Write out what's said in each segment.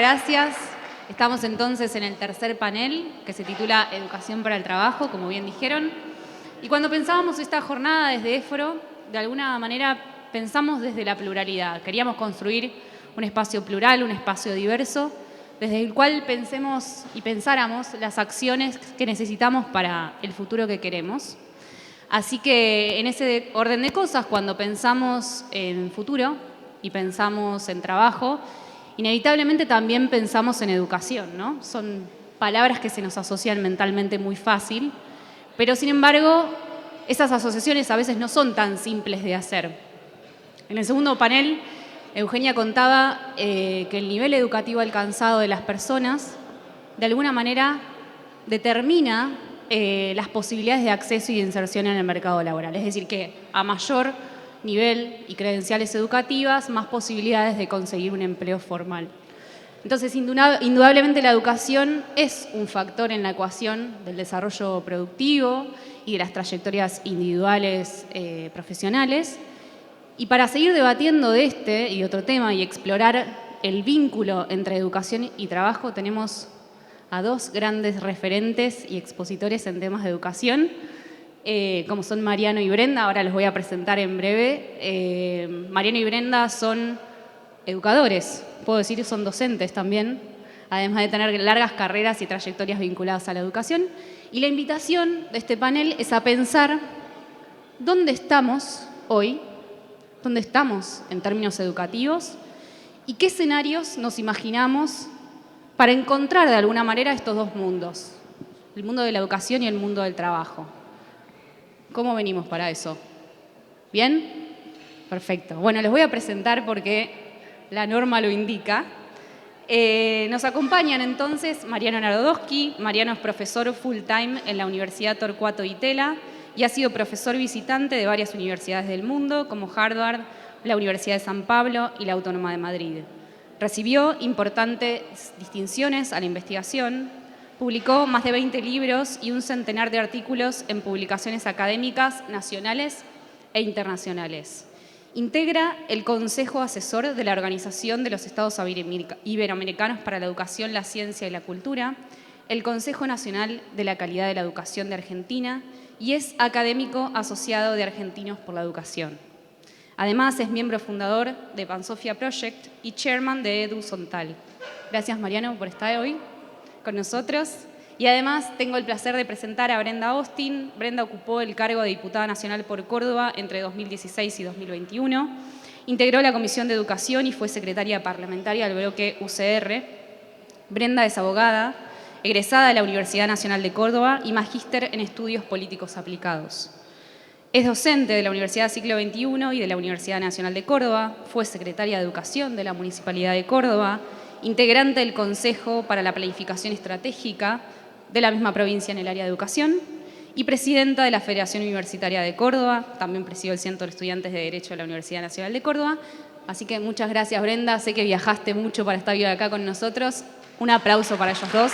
gracias. Estamos entonces en el tercer panel, que se titula Educación para el Trabajo, como bien dijeron. Y cuando pensábamos esta jornada desde EFRO, de alguna manera pensamos desde la pluralidad. Queríamos construir un espacio plural, un espacio diverso, desde el cual pensemos y pensáramos las acciones que necesitamos para el futuro que queremos. Así que en ese orden de cosas, cuando pensamos en futuro y pensamos en trabajo, inevitablemente también pensamos en educación, ¿no? Son palabras que se nos asocian mentalmente muy fácil, pero sin embargo, esas asociaciones a veces no son tan simples de hacer. En el segundo panel, Eugenia contaba que el nivel educativo alcanzado de las personas, de alguna manera, determina las posibilidades de acceso y de inserción en el mercado laboral. Es decir, que a mayor nivel y credenciales educativas, más posibilidades de conseguir un empleo formal. Entonces, indudablemente la educación es un factor en la ecuación del desarrollo productivo y de las trayectorias individuales profesionales. Y para seguir debatiendo de este y otro tema y explorar el vínculo entre educación y trabajo, tenemos a dos grandes referentes y expositores en temas de educación, como son Mariano y Brenda. Ahora los voy a presentar en breve. Mariano y Brenda son educadores, puedo decir, son docentes también, además de tener largas carreras y trayectorias vinculadas a la educación. Y la invitación de este panel es a pensar dónde estamos hoy, dónde estamos en términos educativos y qué escenarios nos imaginamos para encontrar de alguna manera estos dos mundos, el mundo de la educación y el mundo del trabajo. ¿Cómo venimos para eso? ¿Bien? Perfecto. Bueno, les voy a presentar porque la norma lo indica. Nos acompañan entonces Mariano Narodowski. Mariano es profesor full time en la Universidad Torcuato Di Tella y ha sido profesor visitante de varias universidades del mundo, como Harvard, la Universidad de San Pablo y la Autónoma de Madrid. Recibió importantes distinciones a la investigación, publicó más de 20 libros y un centenar de artículos en publicaciones académicas nacionales e internacionales. Integra el Consejo Asesor de la Organización de los Estados Iberoamericanos para la Educación, la Ciencia y la Cultura, el Consejo Nacional de la Calidad de la Educación de Argentina y es académico asociado de Argentinos por la Educación. Además, es miembro fundador de Pansofia Project y chairman de Edu Sontal. Gracias, Mariano, por estar hoy con nosotros. Y además tengo el placer de presentar a Brenda Austin. Brenda ocupó el cargo de diputada nacional por Córdoba entre 2016 y 2021. Integró la Comisión de Educación y fue secretaria parlamentaria del bloque UCR. Brenda es abogada, egresada de la Universidad Nacional de Córdoba y magíster en estudios políticos aplicados. Es docente de la Universidad Siglo XXI y de la Universidad Nacional de Córdoba. Fue secretaria de Educación de la Municipalidad de Córdoba, integrante del Consejo para la Planificación Estratégica de la misma provincia en el área de educación y presidenta de la Federación Universitaria de Córdoba. También presidió el Centro de Estudiantes de Derecho de la Universidad Nacional de Córdoba. Así que muchas gracias, Brenda. Sé que viajaste mucho para estar hoy acá con nosotros. Un aplauso para ellos dos.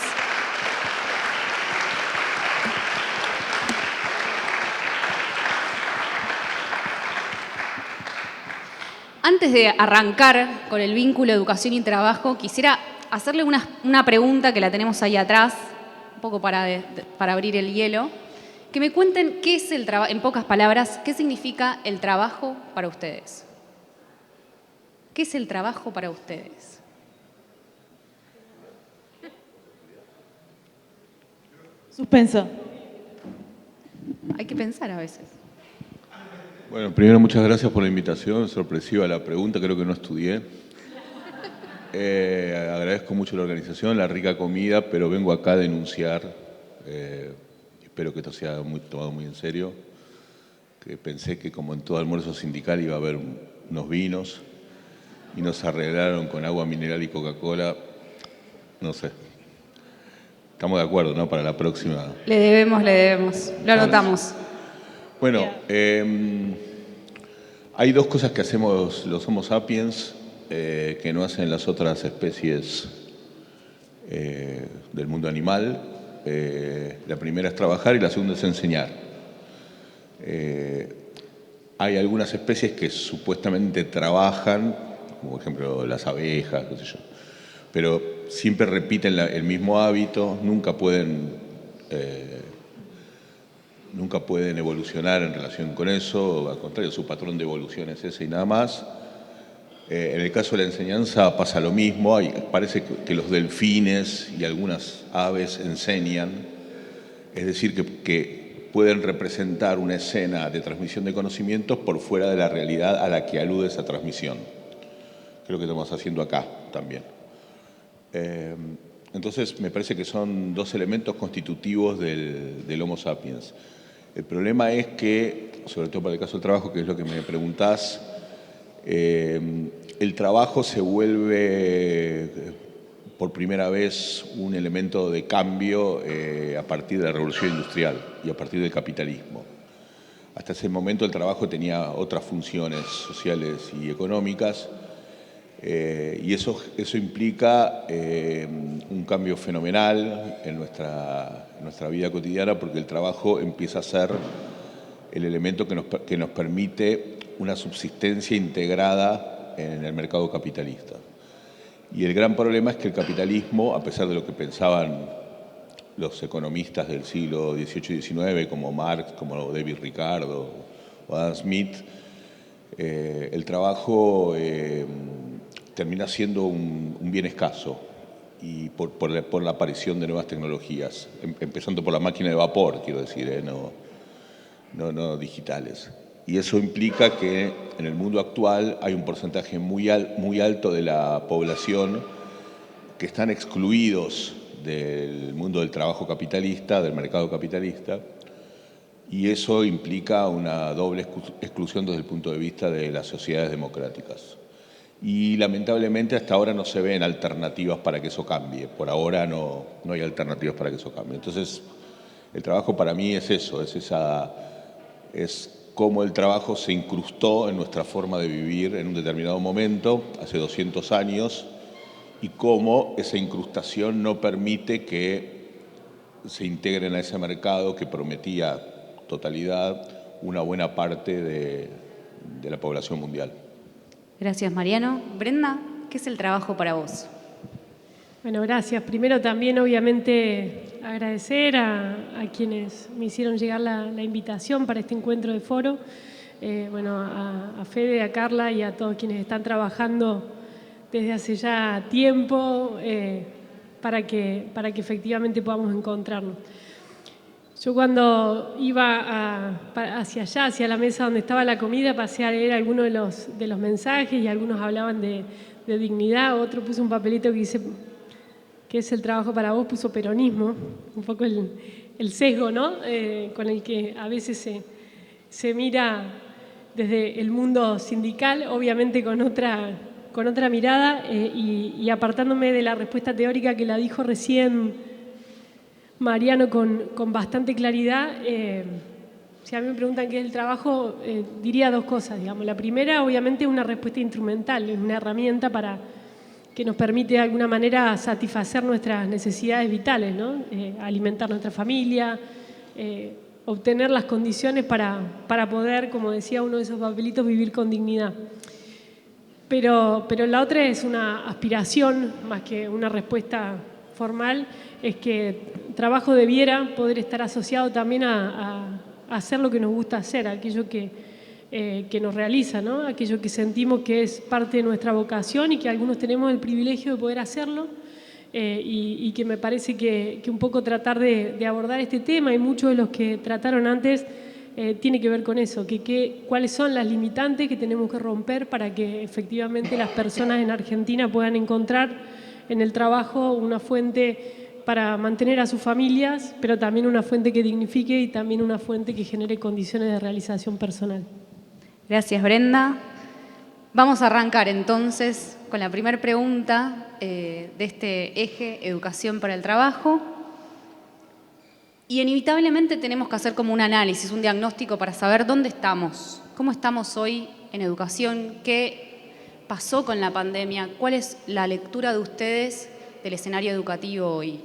Antes de arrancar con el vínculo educación y trabajo, quisiera hacerle una pregunta que la tenemos ahí atrás, un poco para abrir el hielo. Que me cuenten qué es el trabajo, en pocas palabras, qué significa el trabajo para ustedes. ¿Qué es el trabajo para ustedes? Suspenso. Hay que pensar a veces. Bueno, primero muchas gracias por la invitación, sorpresiva la pregunta, creo que no estudié. Agradezco mucho la organización, la rica comida, pero vengo acá a denunciar, espero que esto sea tomado muy en serio, que pensé que como en todo almuerzo sindical iba a haber unos vinos y nos arreglaron con agua mineral y Coca-Cola, no sé. Estamos de acuerdo, ¿no? Para la próxima. Le debemos. Lo anotamos. Bueno, hay dos cosas que hacemos los Homo sapiens que no hacen las otras especies del mundo animal. La primera es trabajar y la segunda es enseñar. Hay algunas especies que supuestamente trabajan, como por ejemplo las abejas, qué sé yo, pero siempre repiten el mismo hábito, nunca pueden evolucionar en relación con eso, al contrario, su patrón de evolución es ese y nada más. En el caso de la enseñanza pasa lo mismo, parece que los delfines y algunas aves enseñan, es decir, que pueden representar una escena de transmisión de conocimientos por fuera de la realidad a la que alude esa transmisión. Creo que estamos haciendo acá también. Entonces, me parece que son dos elementos constitutivos del Homo sapiens. El problema es que, sobre todo para el caso del trabajo, que es lo que me preguntás, el trabajo se vuelve por primera vez un elemento de cambio a partir de la revolución industrial y a partir del capitalismo. Hasta ese momento el trabajo tenía otras funciones sociales y económicas, y eso implica un cambio fenomenal en nuestra vida cotidiana, porque el trabajo empieza a ser el elemento que nos permite una subsistencia integrada en el mercado capitalista. Y el gran problema es que el capitalismo, a pesar de lo que pensaban los economistas del siglo XVIII y XIX, como Marx, como David Ricardo o Adam Smith, el trabajo termina siendo un bien escaso, y por la aparición de nuevas tecnologías, empezando por la máquina de vapor, quiero decir, no digitales. Y eso implica que en el mundo actual hay un porcentaje muy alto de la población que están excluidos del mundo del trabajo capitalista, del mercado capitalista, y eso implica una doble exclusión desde el punto de vista de las sociedades democráticas. Y lamentablemente hasta ahora no se ven alternativas para que eso cambie. Por ahora no hay alternativas para que eso cambie. Entonces, el trabajo para mí es eso, es cómo el trabajo se incrustó en nuestra forma de vivir en un determinado momento, hace 200 años, y cómo esa incrustación no permite que se integren a ese mercado que prometía totalidad una buena parte de la población mundial. Gracias, Mariano. Brenda, ¿qué es el trabajo para vos? Bueno, gracias. Primero también, obviamente, agradecer a quienes me hicieron llegar la invitación para este encuentro de foro. A Fede, a Carla y a todos quienes están trabajando desde hace ya tiempo para que efectivamente podamos encontrarnos. Yo cuando iba hacia allá, hacia la mesa donde estaba la comida, pasé a leer algunos de los mensajes, y algunos hablaban de dignidad, otro puso un papelito que dice ¿qué es el trabajo para vos? Puso peronismo, un poco el sesgo, ¿no? Con el que a veces se mira desde el mundo sindical, obviamente con otra mirada, y apartándome de la respuesta teórica que la dijo recién Mariano con bastante claridad. Si a mí me preguntan qué es el trabajo, diría dos cosas, digamos. La primera, obviamente, es una respuesta instrumental, es una herramienta que nos permite de alguna manera satisfacer nuestras necesidades vitales, ¿no? Alimentar nuestra familia, obtener las condiciones para poder, como decía uno de esos papelitos, vivir con dignidad. Pero la otra es una aspiración, más que una respuesta formal, es que trabajo debiera poder estar asociado también a hacer lo que nos gusta hacer, aquello que nos realiza, ¿no? Aquello que sentimos que es parte de nuestra vocación y que algunos tenemos el privilegio de poder hacerlo, y que me parece que un poco tratar de abordar este tema, y muchos de los que trataron antes tiene que ver con eso, cuáles son las limitantes que tenemos que romper para que efectivamente las personas en Argentina puedan encontrar en el trabajo una fuente para mantener a sus familias, pero también una fuente que dignifique y también una fuente que genere condiciones de realización personal. Gracias, Brenda. Vamos a arrancar entonces con la primera pregunta de este eje, educación para el trabajo. Y inevitablemente tenemos que hacer como un análisis, un diagnóstico para saber dónde estamos, cómo estamos hoy en educación, qué pasó con la pandemia, cuál es la lectura de ustedes del escenario educativo hoy.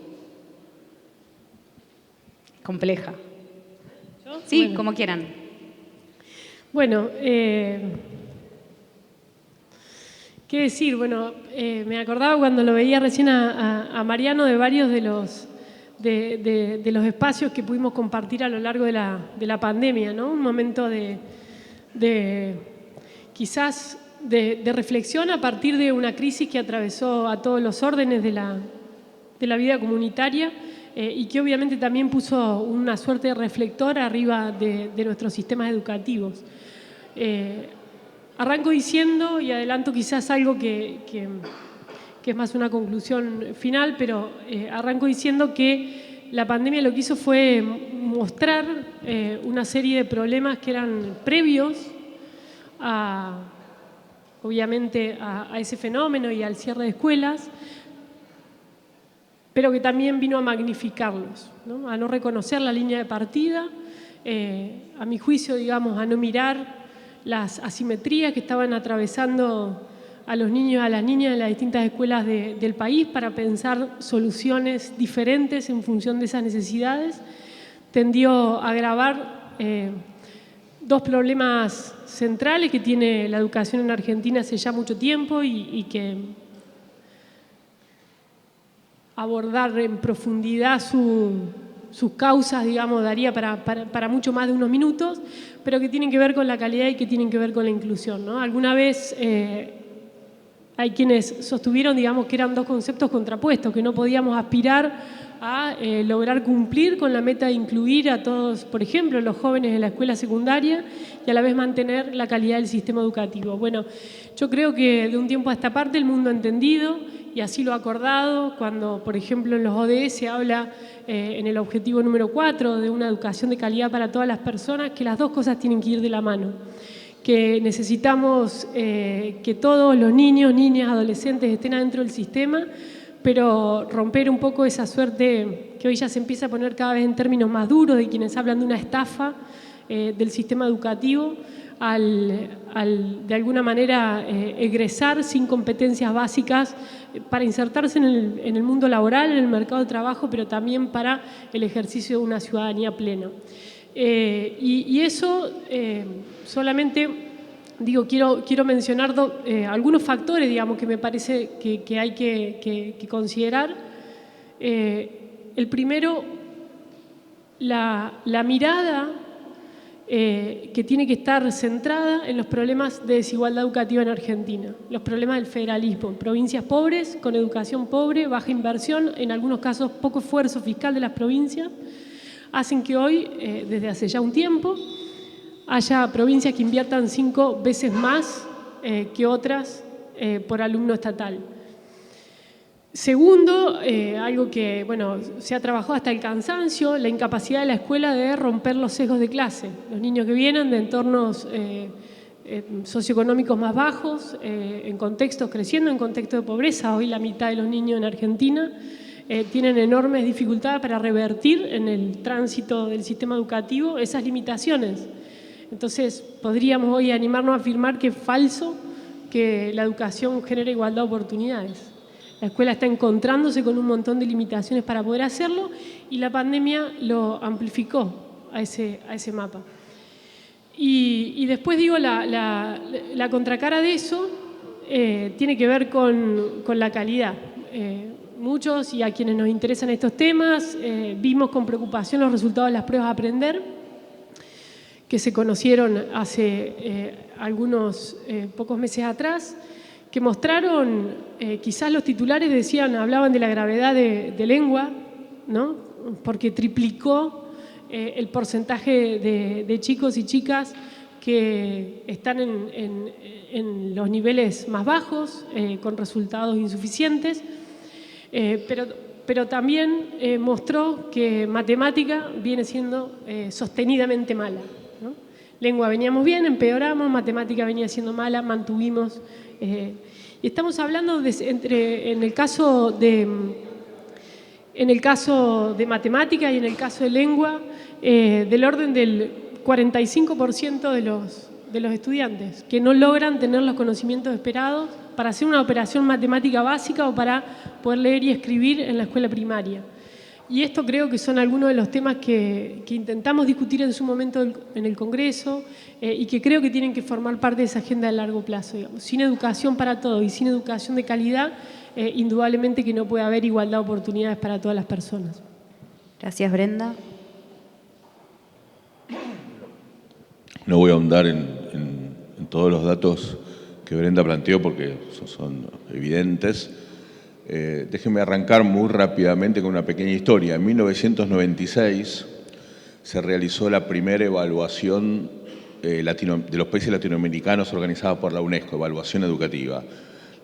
Compleja. ¿Yo? Sí, bueno, como quieran. Bueno, ¿Qué decir? Bueno, me acordaba cuando lo veía recién a Mariano de varios de los espacios que pudimos compartir a lo largo de la pandemia, ¿no? Un momento quizás de reflexión a partir de una crisis que atravesó a todos los órdenes de la vida comunitaria y que obviamente también puso una suerte de reflector arriba de nuestros sistemas educativos. Arranco diciendo, y adelanto quizás algo que es más una conclusión final, pero arranco diciendo que la pandemia lo que hizo fue mostrar una serie de problemas que eran previos obviamente a ese fenómeno y al cierre de escuelas, pero que también vino a magnificarlos, ¿no? A no reconocer la línea de partida, a mi juicio, digamos, a no mirar las asimetrías que estaban atravesando a los niños y a las niñas en las distintas escuelas del país para pensar soluciones diferentes en función de esas necesidades, tendió a agravar dos problemas centrales que tiene la educación en Argentina hace ya mucho tiempo y que abordar en profundidad sus causas, digamos, daría para mucho más de unos minutos, pero que tienen que ver con la calidad y que tienen que ver con la inclusión, ¿no? Alguna vez hay quienes sostuvieron, digamos, que eran dos conceptos contrapuestos, que no podíamos aspirar a lograr cumplir con la meta de incluir a todos, por ejemplo, los jóvenes en la escuela secundaria y a la vez mantener la calidad del sistema educativo. Bueno, yo creo que de un tiempo a esta parte el mundo ha entendido y así lo ha acordado cuando, por ejemplo, en los ODS se habla en el objetivo número 4 de una educación de calidad para todas las personas, que las dos cosas tienen que ir de la mano, que necesitamos que todos los niños, niñas, adolescentes estén adentro del sistema, pero romper un poco esa suerte que hoy ya se empieza a poner cada vez en términos más duros de quienes hablan de una estafa del sistema educativo de alguna manera egresar sin competencias básicas para insertarse en el mundo laboral, en el mercado de trabajo, pero también para el ejercicio de una ciudadanía plena. Y eso solamente, digo, quiero mencionar algunos factores, digamos, que me parece que hay que considerar. El primero, la mirada que tiene que estar centrada en los problemas de desigualdad educativa en Argentina, los problemas del federalismo, provincias pobres, con educación pobre, baja inversión, en algunos casos poco esfuerzo fiscal de las provincias, hacen que hoy, desde hace ya un tiempo, haya provincias que inviertan 5 veces más que otras por alumno estatal. Segundo, algo que se ha trabajado hasta el cansancio, la incapacidad de la escuela de romper los sesgos de clase. Los niños que vienen de entornos socioeconómicos más bajos, creciendo en contextos de pobreza, hoy la mitad de los niños en Argentina tienen enormes dificultades para revertir en el tránsito del sistema educativo esas limitaciones. Entonces, podríamos hoy animarnos a afirmar que es falso que la educación genere igualdad de oportunidades. La escuela está encontrándose con un montón de limitaciones para poder hacerlo y la pandemia lo amplificó a ese mapa. Y después, digo, la contracara de eso tiene que ver con la calidad. Muchos, y a quienes nos interesan estos temas, vimos con preocupación los resultados de las pruebas a aprender, que se conocieron hace algunos pocos meses atrás, que mostraron, quizás los titulares hablaban de la gravedad de lengua, ¿no? Porque triplicó el porcentaje de chicos y chicas que están en los niveles más bajos, con resultados insuficientes, pero también mostró que matemática viene siendo sostenidamente mala, ¿no? Lengua veníamos bien, empeoramos, matemática venía siendo mala, mantuvimos. Y estamos hablando en el caso de matemática y en el caso de lengua, del orden del 45% de los estudiantes que no logran tener los conocimientos esperados para hacer una operación matemática básica o para poder leer y escribir en la escuela primaria. Y esto creo que son algunos de los temas que intentamos discutir en su momento en el Congreso y que creo que tienen que formar parte de esa agenda de largo plazo. Digamos. Sin educación para todos y sin educación de calidad, indudablemente que no puede haber igualdad de oportunidades para todas las personas. Gracias, Brenda. No voy a ahondar en todos los datos que Brenda planteó porque son evidentes. Déjenme arrancar muy rápidamente con una pequeña historia. En 1996 se realizó la primera evaluación de los países latinoamericanos organizada por la UNESCO, evaluación educativa.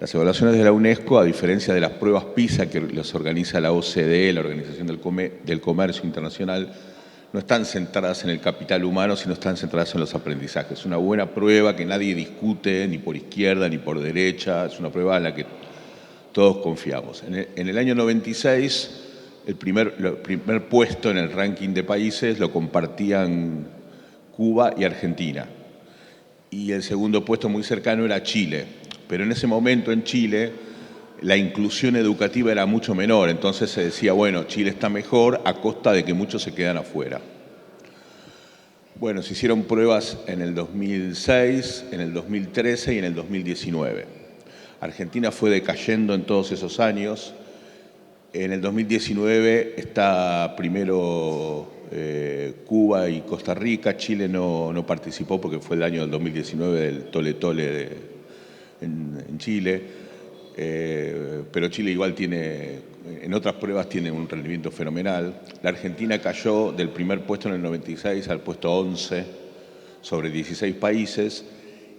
Las evaluaciones de la UNESCO, a diferencia de las pruebas PISA que las organiza la OCDE, la Organización del Comercio Internacional, no están centradas en el capital humano, sino están centradas en los aprendizajes. Es una buena prueba que nadie discute, ni por izquierda ni por derecha, es una prueba en la que todos confiamos. En el año 96, el primer puesto en el ranking de países lo compartían Cuba y Argentina. Y el segundo puesto muy cercano era Chile. Pero en ese momento en Chile la inclusión educativa era mucho menor. Entonces se decía, bueno, Chile está mejor a costa de que muchos se quedan afuera. Bueno, se hicieron pruebas en el 2006, en el 2013 y en el 2019. Argentina fue decayendo en todos esos años. En el 2019 está primero Cuba y Costa Rica. Chile no participó porque fue el año del 2019 del tole-tole en Chile. Pero Chile igual tiene, en otras pruebas tiene un rendimiento fenomenal. La Argentina cayó del primer puesto en el 96 al puesto 11 sobre 16 países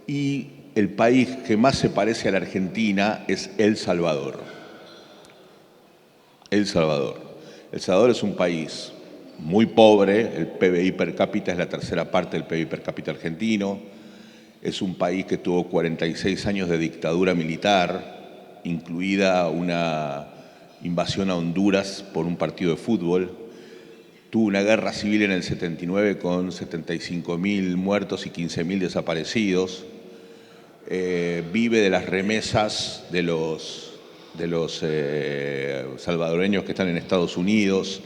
y el país que más se parece a la Argentina es El Salvador. El Salvador. El Salvador es un país muy pobre, el PBI per cápita es la tercera parte del PBI per cápita argentino, es un país que tuvo 46 años de dictadura militar, incluida una invasión a Honduras por un partido de fútbol, tuvo una guerra civil en el 79 con 75.000 muertos y 15.000 desaparecidos, vive de las remesas de los salvadoreños que están en Estados Unidos,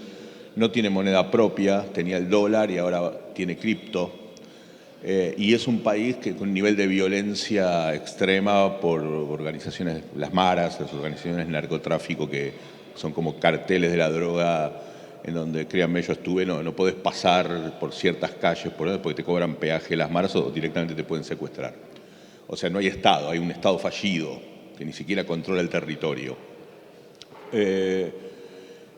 no tiene moneda propia, tenía el dólar y ahora tiene cripto, y es un país que con un nivel de violencia extrema por organizaciones, las maras, las organizaciones de narcotráfico que son como carteles de la droga, en donde, créanme, yo estuve, no podés pasar por ciertas calles porque te cobran peaje las maras o directamente te pueden secuestrar. O sea, no hay Estado, hay un Estado fallido que ni siquiera controla el territorio. En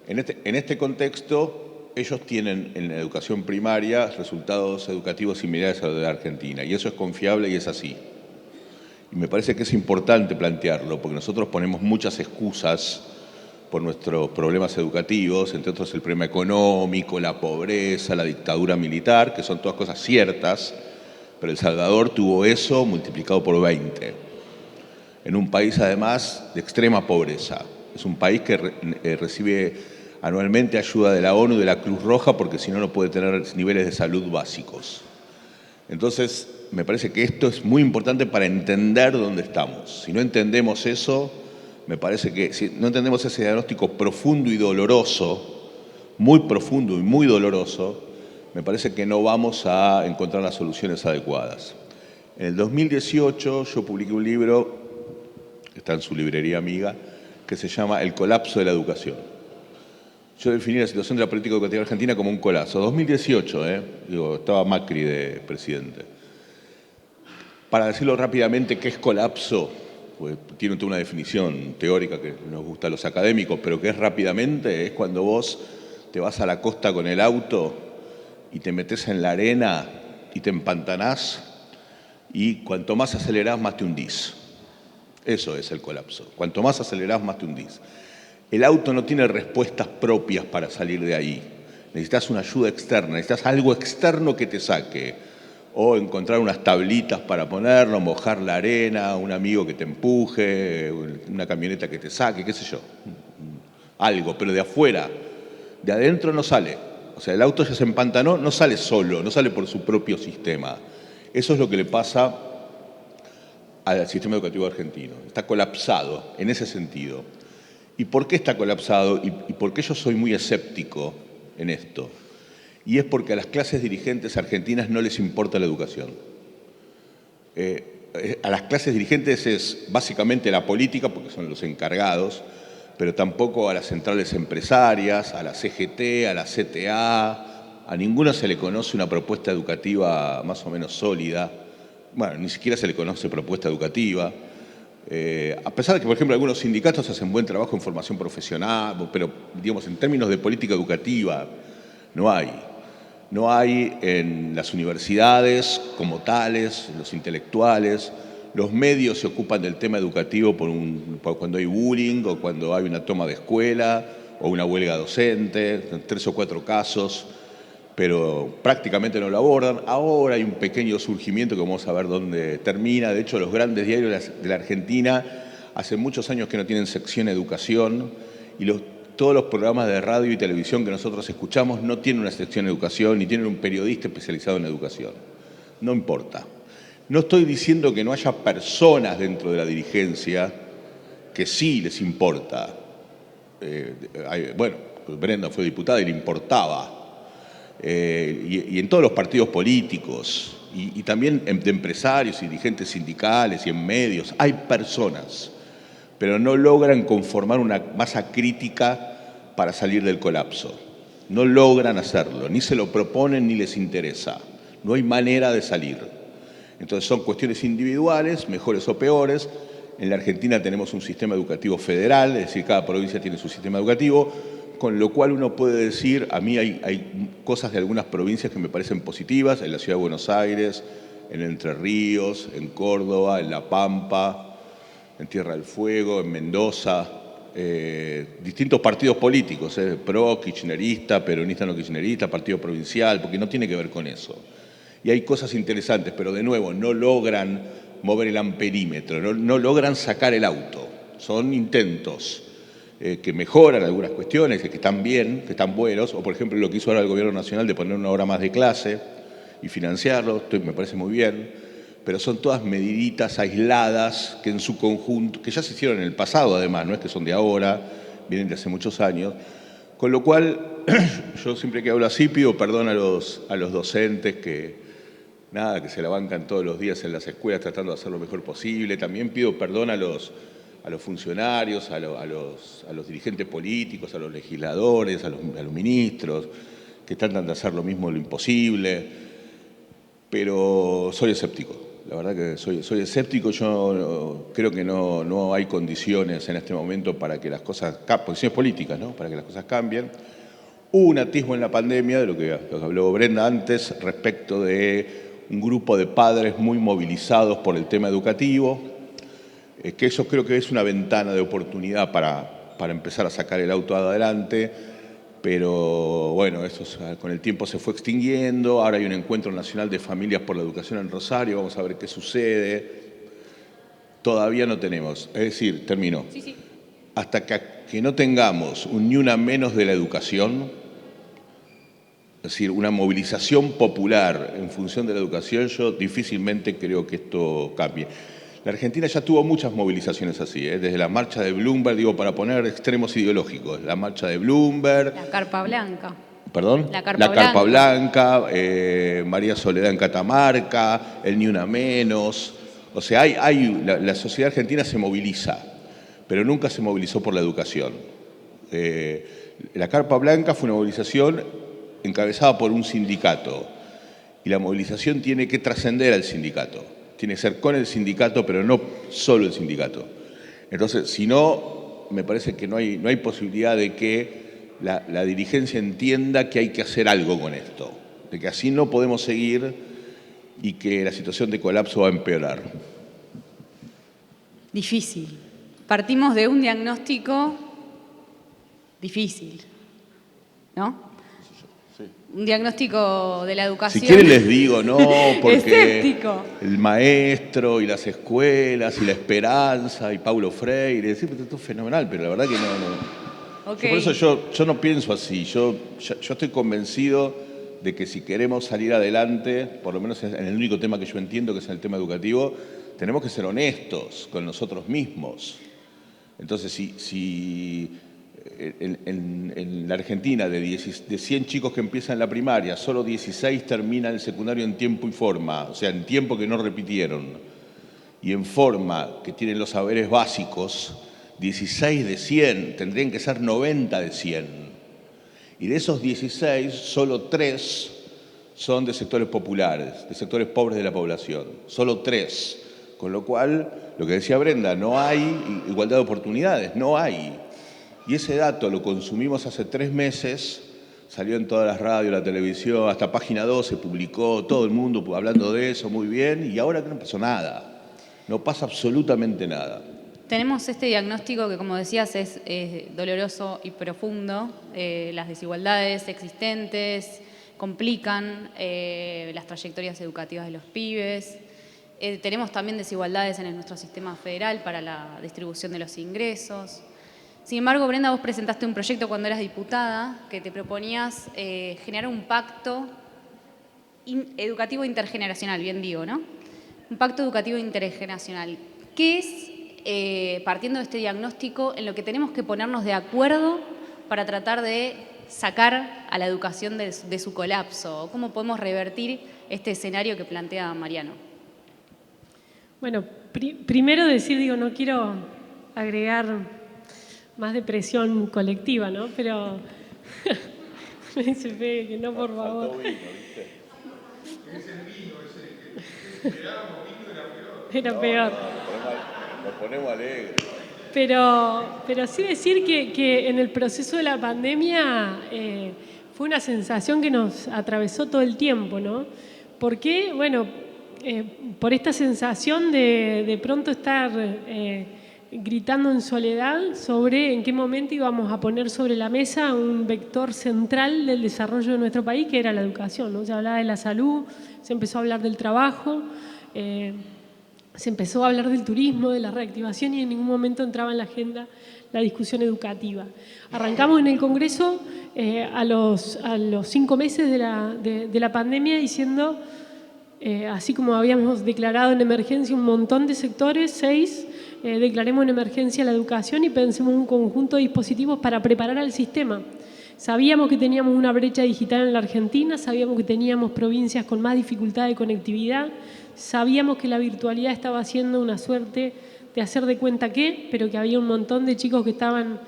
este contexto, ellos tienen en la educación primaria resultados educativos similares a los de Argentina, y eso es confiable y es así. Y me parece que es importante plantearlo, porque nosotros ponemos muchas excusas por nuestros problemas educativos, entre otros el problema económico, la pobreza, la dictadura militar, que son todas cosas ciertas, pero El Salvador tuvo eso multiplicado por 20. En un país, además, de extrema pobreza. Es un país que recibe anualmente ayuda de la ONU y de la Cruz Roja porque si no, no puede tener niveles de salud básicos. Entonces, me parece que esto es muy importante para entender dónde estamos. Si no entendemos eso, me parece que si no entendemos ese diagnóstico profundo y doloroso, muy profundo y muy doloroso, me parece que no vamos a encontrar las soluciones adecuadas. En el 2018 yo publiqué un libro, que está en su librería amiga, que se llama El colapso de la educación. Yo definí la situación de la política educativa argentina como un colapso. 2018, estaba Macri de presidente. Para decirlo rápidamente, ¿qué es colapso? Pues tiene toda una definición teórica que nos gusta a los académicos, pero que es rápidamente, es cuando vos te vas a la costa con el auto y te metés en la arena y te empantanás y cuanto más acelerás, más te hundís. Eso es el colapso. Cuanto más acelerás, más te hundís. El auto no tiene respuestas propias para salir de ahí. Necesitas una ayuda externa, necesitas algo externo que te saque. O encontrar unas tablitas para ponerlo, mojar la arena, un amigo que te empuje, una camioneta que te saque, qué sé yo. Algo, pero de afuera, de adentro no sale. O sea, el auto ya se empantanó, no sale solo, no sale por su propio sistema. Eso es lo que le pasa al sistema educativo argentino. Está colapsado en ese sentido. ¿Y por qué está colapsado? ¿Y por qué yo soy muy escéptico en esto? Y es porque a las clases dirigentes argentinas no les importa la educación. A las clases dirigentes es básicamente la política, porque son los encargados, pero tampoco a las centrales empresarias, a la CGT, a la CTA, a ninguna se le conoce una propuesta educativa más o menos sólida. Bueno, ni siquiera se le conoce propuesta educativa. A pesar de que, por ejemplo, algunos sindicatos hacen buen trabajo en formación profesional, pero, digamos, en términos de política educativa, no hay. No hay en las universidades como tales, los intelectuales. Los medios se ocupan del tema educativo por cuando hay bullying o cuando hay una toma de escuela o una huelga docente, 3 o 4 casos, pero prácticamente no lo abordan. Ahora hay un pequeño surgimiento que vamos a ver dónde termina. De hecho, los grandes diarios de la Argentina hace muchos años que no tienen sección educación y todos los programas de radio y televisión que nosotros escuchamos no tienen una sección de educación ni tienen un periodista especializado en educación. No importa. No estoy diciendo que no haya personas dentro de la dirigencia que sí les importa. Bueno, Brenda fue diputada y le importaba. Y en todos los partidos políticos y también de empresarios y dirigentes sindicales y en medios hay personas, pero no logran conformar una masa crítica para salir del colapso. No logran hacerlo, ni se lo proponen ni les interesa. No hay manera de salir. Entonces son cuestiones individuales, mejores o peores. En la Argentina tenemos un sistema educativo federal, es decir, cada provincia tiene su sistema educativo, con lo cual uno puede decir, a mí hay cosas de algunas provincias que me parecen positivas, en la Ciudad de Buenos Aires, en Entre Ríos, en Córdoba, en La Pampa, en Tierra del Fuego, en Mendoza, distintos partidos políticos, pro, kirchnerista, peronista no kirchnerista, partido provincial, porque no tiene que ver con eso. Y hay cosas interesantes, pero de nuevo, no logran mover el amperímetro, no logran sacar el auto. Son intentos que mejoran algunas cuestiones, que están bien, que están buenos, o por ejemplo lo que hizo ahora el Gobierno Nacional de poner una hora más de clase y financiarlo, me parece muy bien, pero son todas mediditas aisladas que en su conjunto, que ya se hicieron en el pasado además, no es que son de ahora, vienen de hace muchos años, con lo cual yo siempre que hablo así pido perdón a los docentes que se la bancan todos los días en las escuelas tratando de hacer lo mejor posible. También pido perdón a los funcionarios, a los dirigentes políticos, a los legisladores, a los ministros, que tratan de hacer lo mismo lo imposible. Pero soy escéptico, la verdad que soy escéptico. Yo creo que no hay condiciones en este momento para que las cosas, condiciones políticas, ¿no?, para que las cosas cambien. Hubo un atisbo en la pandemia, de lo que habló Brenda antes, respecto de un grupo de padres muy movilizados por el tema educativo, que eso creo que es una ventana de oportunidad para empezar a sacar el auto adelante, pero bueno, eso con el tiempo se fue extinguiendo. Ahora hay un encuentro nacional de familias por la educación en Rosario, vamos a ver qué sucede. Todavía no tenemos, es decir, termino. Sí. Hasta que no tengamos un ni una menos de la educación, es decir, una movilización popular en función de la educación, yo difícilmente creo que esto cambie. La Argentina ya tuvo muchas movilizaciones así, desde la marcha de Bloomberg, digo, para poner extremos ideológicos, la marcha de Bloomberg. La Carpa Blanca. ¿Perdón? La Carpa Blanca, María Soledad en Catamarca, el Ni Una Menos. O sea, la sociedad argentina se moviliza, pero nunca se movilizó por la educación. La Carpa Blanca fue una movilización encabezada por un sindicato, y la movilización tiene que trascender al sindicato, tiene que ser con el sindicato, pero no solo el sindicato. Entonces, si no, me parece que no hay posibilidad de que la dirigencia entienda que hay que hacer algo con esto, de que así no podemos seguir y que la situación de colapso va a empeorar. Difícil. Partimos de un diagnóstico difícil, ¿no? Un diagnóstico de la educación. Si quieren les digo, no, porque escéptico. El maestro y las escuelas y la esperanza y Paulo Freire, esto es fenomenal, pero la verdad que no. Okay. Por eso yo no pienso así, yo estoy convencido de que si queremos salir adelante, por lo menos en el único tema que yo entiendo, que es el tema educativo, tenemos que ser honestos con nosotros mismos. Es Entonces, si en la Argentina de 100 chicos que empiezan la primaria, solo 16 terminan el secundario en tiempo y forma, o sea, en tiempo que no repitieron, y en forma que tienen los saberes básicos, 16 de 100, tendrían que ser 90 de 100. Y de esos 16, solo 3 son de sectores populares, de sectores pobres de la población. Solo 3. Con lo cual, lo que decía Brenda, no hay igualdad de oportunidades, no hay. Y ese dato lo consumimos hace 3 meses, salió en todas las radios, la televisión, hasta Página 2 se publicó, todo el mundo hablando de eso, muy bien, y ahora no pasó nada. No pasa absolutamente nada. Tenemos este diagnóstico que, como decías, es doloroso y profundo. Las desigualdades existentes complican las trayectorias educativas de los pibes. Tenemos también desigualdades en nuestro sistema federal para la distribución de los ingresos. Sin embargo, Brenda, vos presentaste un proyecto cuando eras diputada que te proponías generar un pacto educativo intergeneracional, bien digo, ¿no? Un pacto educativo intergeneracional. ¿Qué es, partiendo de este diagnóstico, en lo que tenemos que ponernos de acuerdo para tratar de sacar a la educación de su colapso? ¿Cómo podemos revertir este escenario que plantea Mariano? Bueno, primero decir, no quiero agregar más depresión colectiva, ¿no? Pero me dice Fede que no, por favor. Faltó vino, ¿viste? Es el vino ese, que esperábamos vino Era peor. Nos ponemos alegres. Pero sí decir que en el proceso de la pandemia fue una sensación que nos atravesó todo el tiempo, ¿no? ¿Por qué? Bueno, por esta sensación de pronto estar gritando en soledad sobre en qué momento íbamos a poner sobre la mesa un vector central del desarrollo de nuestro país, que era la educación, ¿no? Se hablaba de la salud, se empezó a hablar del trabajo, se empezó a hablar del turismo, de la reactivación, y en ningún momento entraba en la agenda la discusión educativa. Arrancamos en el Congreso a los 5 meses de la pandemia diciendo, así como habíamos declarado en emergencia un montón de sectores, 6, declaremos en emergencia la educación y pensemos un conjunto de dispositivos para preparar al sistema. Sabíamos que teníamos una brecha digital en la Argentina, sabíamos que teníamos provincias con más dificultad de conectividad, sabíamos que la virtualidad estaba haciendo una suerte de hacer de cuenta que, pero que había un montón de chicos que estaban,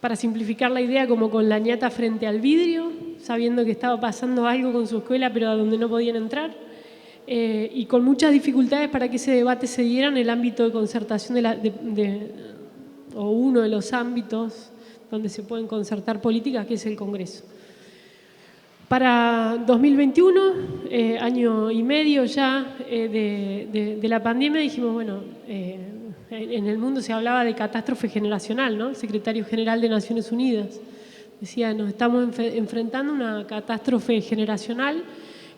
para simplificar la idea, como con la ñata frente al vidrio, sabiendo que estaba pasando algo con su escuela, pero a donde no podían entrar. Y con muchas dificultades para que ese debate se diera en el ámbito de concertación o uno de los ámbitos donde se pueden concertar políticas, que es el Congreso. Para 2021, año y medio ya de la pandemia, dijimos, bueno, en el mundo se hablaba de catástrofe generacional, ¿no? El secretario general de Naciones Unidas decía, nos estamos enfrentando a una catástrofe generacional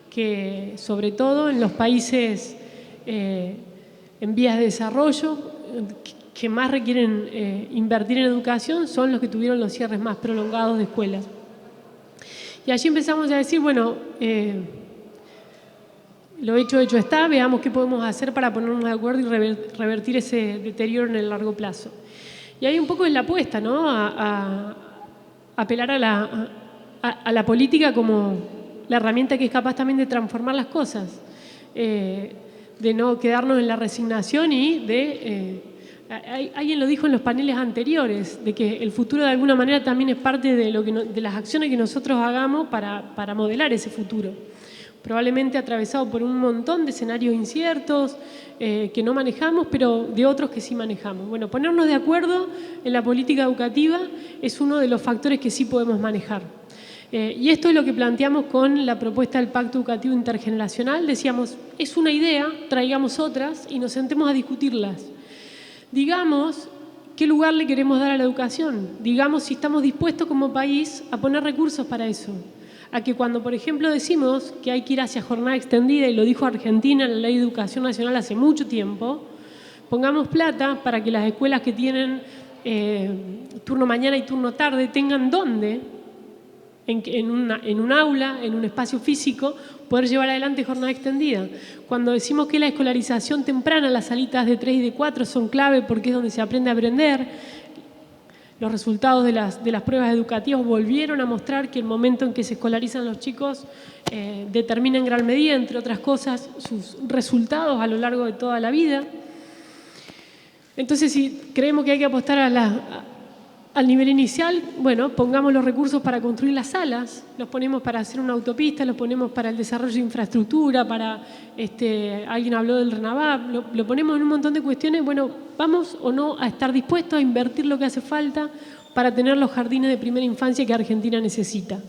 que, sobre todo en los países en vías de desarrollo, que más requieren invertir en educación, son los que tuvieron los cierres más prolongados de escuelas. Y allí empezamos a decir, bueno, lo hecho está, veamos qué podemos hacer para ponernos de acuerdo y revertir ese deterioro en el largo plazo. Y ahí un poco es la apuesta, ¿no? A apelar a la política como la herramienta que es capaz también de transformar las cosas, de no quedarnos en la resignación y de... alguien lo dijo en los paneles anteriores, de que el futuro de alguna manera también es parte de las acciones que nosotros hagamos para modelar ese futuro. Probablemente atravesado por un montón de escenarios inciertos que no manejamos, pero de otros que sí manejamos. Bueno, ponernos de acuerdo en la política educativa es uno de los factores que sí podemos manejar. Y esto es lo que planteamos con la propuesta del Pacto Educativo Intergeneracional. Decíamos, es una idea, traigamos otras y nos sentemos a discutirlas. Digamos qué lugar le queremos dar a la educación. Digamos si estamos dispuestos como país a poner recursos para eso. A que cuando, por ejemplo, decimos que hay que ir hacia jornada extendida, y lo dijo Argentina en la Ley de Educación Nacional hace mucho tiempo, pongamos plata para que las escuelas que tienen turno mañana y turno tarde tengan dónde en un aula, en un espacio físico, poder llevar adelante jornada extendida. Cuando decimos que la escolarización temprana, las salitas de 3 y de 4 son clave porque es donde se aprende a aprender, los resultados de las pruebas educativas volvieron a mostrar que el momento en que se escolarizan los chicos determina en gran medida, entre otras cosas, sus resultados a lo largo de toda la vida. Entonces, si creemos que hay que apostar al nivel inicial, bueno, pongamos los recursos para construir las salas, los ponemos para hacer una autopista, los ponemos para el desarrollo de infraestructura, alguien habló del RENAVAP, lo ponemos en un montón de cuestiones. Bueno, vamos o no a estar dispuestos a invertir lo que hace falta para tener los jardines de primera infancia que Argentina necesita.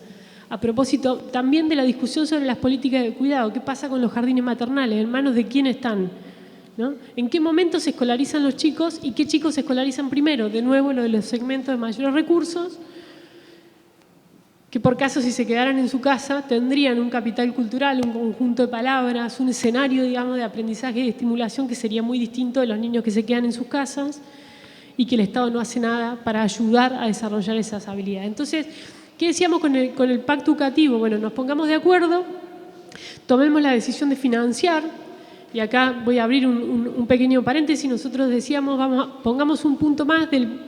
A propósito también de la discusión sobre las políticas de cuidado, ¿qué pasa con los jardines maternales? ¿En manos de quién están? ¿No? ¿En qué momento se escolarizan los chicos y qué chicos se escolarizan primero? De nuevo, lo de los segmentos de mayores recursos, que por caso si se quedaran en su casa tendrían un capital cultural, un conjunto de palabras, un escenario, digamos, de aprendizaje y de estimulación que sería muy distinto de los niños que se quedan en sus casas y que el Estado no hace nada para ayudar a desarrollar esas habilidades. Entonces, ¿qué decíamos con el pacto educativo? Bueno, nos pongamos de acuerdo, tomemos la decisión de financiar. Y acá voy a abrir un pequeño paréntesis. Nosotros decíamos, pongamos un punto más del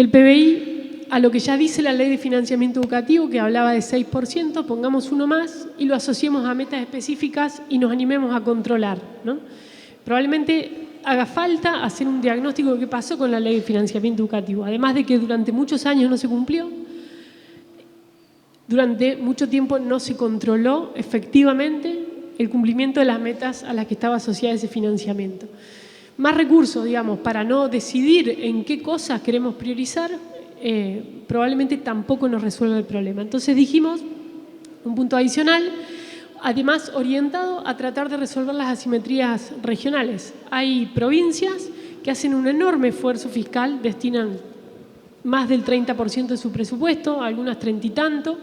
PBI a lo que ya dice la Ley de Financiamiento Educativo, que hablaba de 6%, pongamos uno más y lo asociemos a metas específicas y nos animemos a controlar, ¿no? Probablemente haga falta hacer un diagnóstico de qué pasó con la Ley de Financiamiento Educativo, además de que durante muchos años no se cumplió, durante mucho tiempo no se controló efectivamente el cumplimiento de las metas a las que estaba asociada ese financiamiento. Más recursos, digamos, para no decidir en qué cosas queremos priorizar, probablemente tampoco nos resuelve el problema. Entonces dijimos, un punto adicional, además orientado a tratar de resolver las asimetrías regionales. Hay provincias que hacen un enorme esfuerzo fiscal, destinan más del 30% de su presupuesto, algunas 30 y tanto,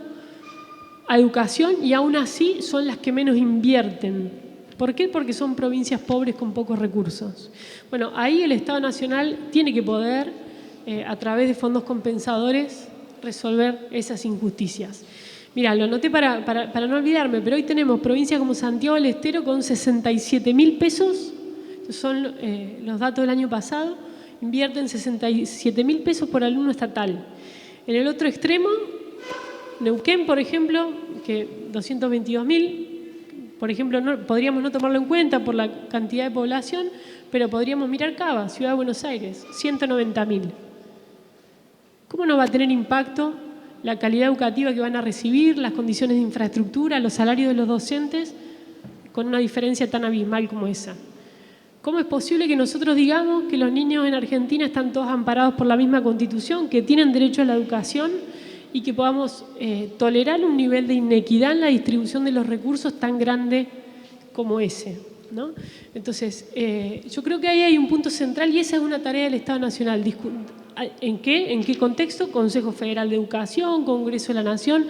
a educación, y aún así son las que menos invierten. ¿Por qué? Porque son provincias pobres con pocos recursos. Bueno, ahí el Estado Nacional tiene que poder, a través de fondos compensadores, resolver esas injusticias. Mira, lo anoté para no olvidarme, pero hoy tenemos provincias como Santiago del Estero con 67.000 pesos, son los datos del año pasado, invierten 67.000 pesos por alumno estatal. En el otro extremo, Neuquén, por ejemplo, que 222.000, por ejemplo, podríamos no tomarlo en cuenta por la cantidad de población, pero podríamos mirar Cava, Ciudad de Buenos Aires, 190.000. ¿Cómo no va a tener impacto la calidad educativa que van a recibir, las condiciones de infraestructura, los salarios de los docentes, con una diferencia tan abismal como esa? ¿Cómo es posible que nosotros digamos que los niños en Argentina están todos amparados por la misma Constitución, que tienen derecho a la educación y que podamos tolerar un nivel de inequidad en la distribución de los recursos tan grande como ese, ¿no? Entonces, yo creo que ahí hay un punto central y esa es una tarea del Estado Nacional. ¿En qué contexto? Consejo Federal de Educación, Congreso de la Nación,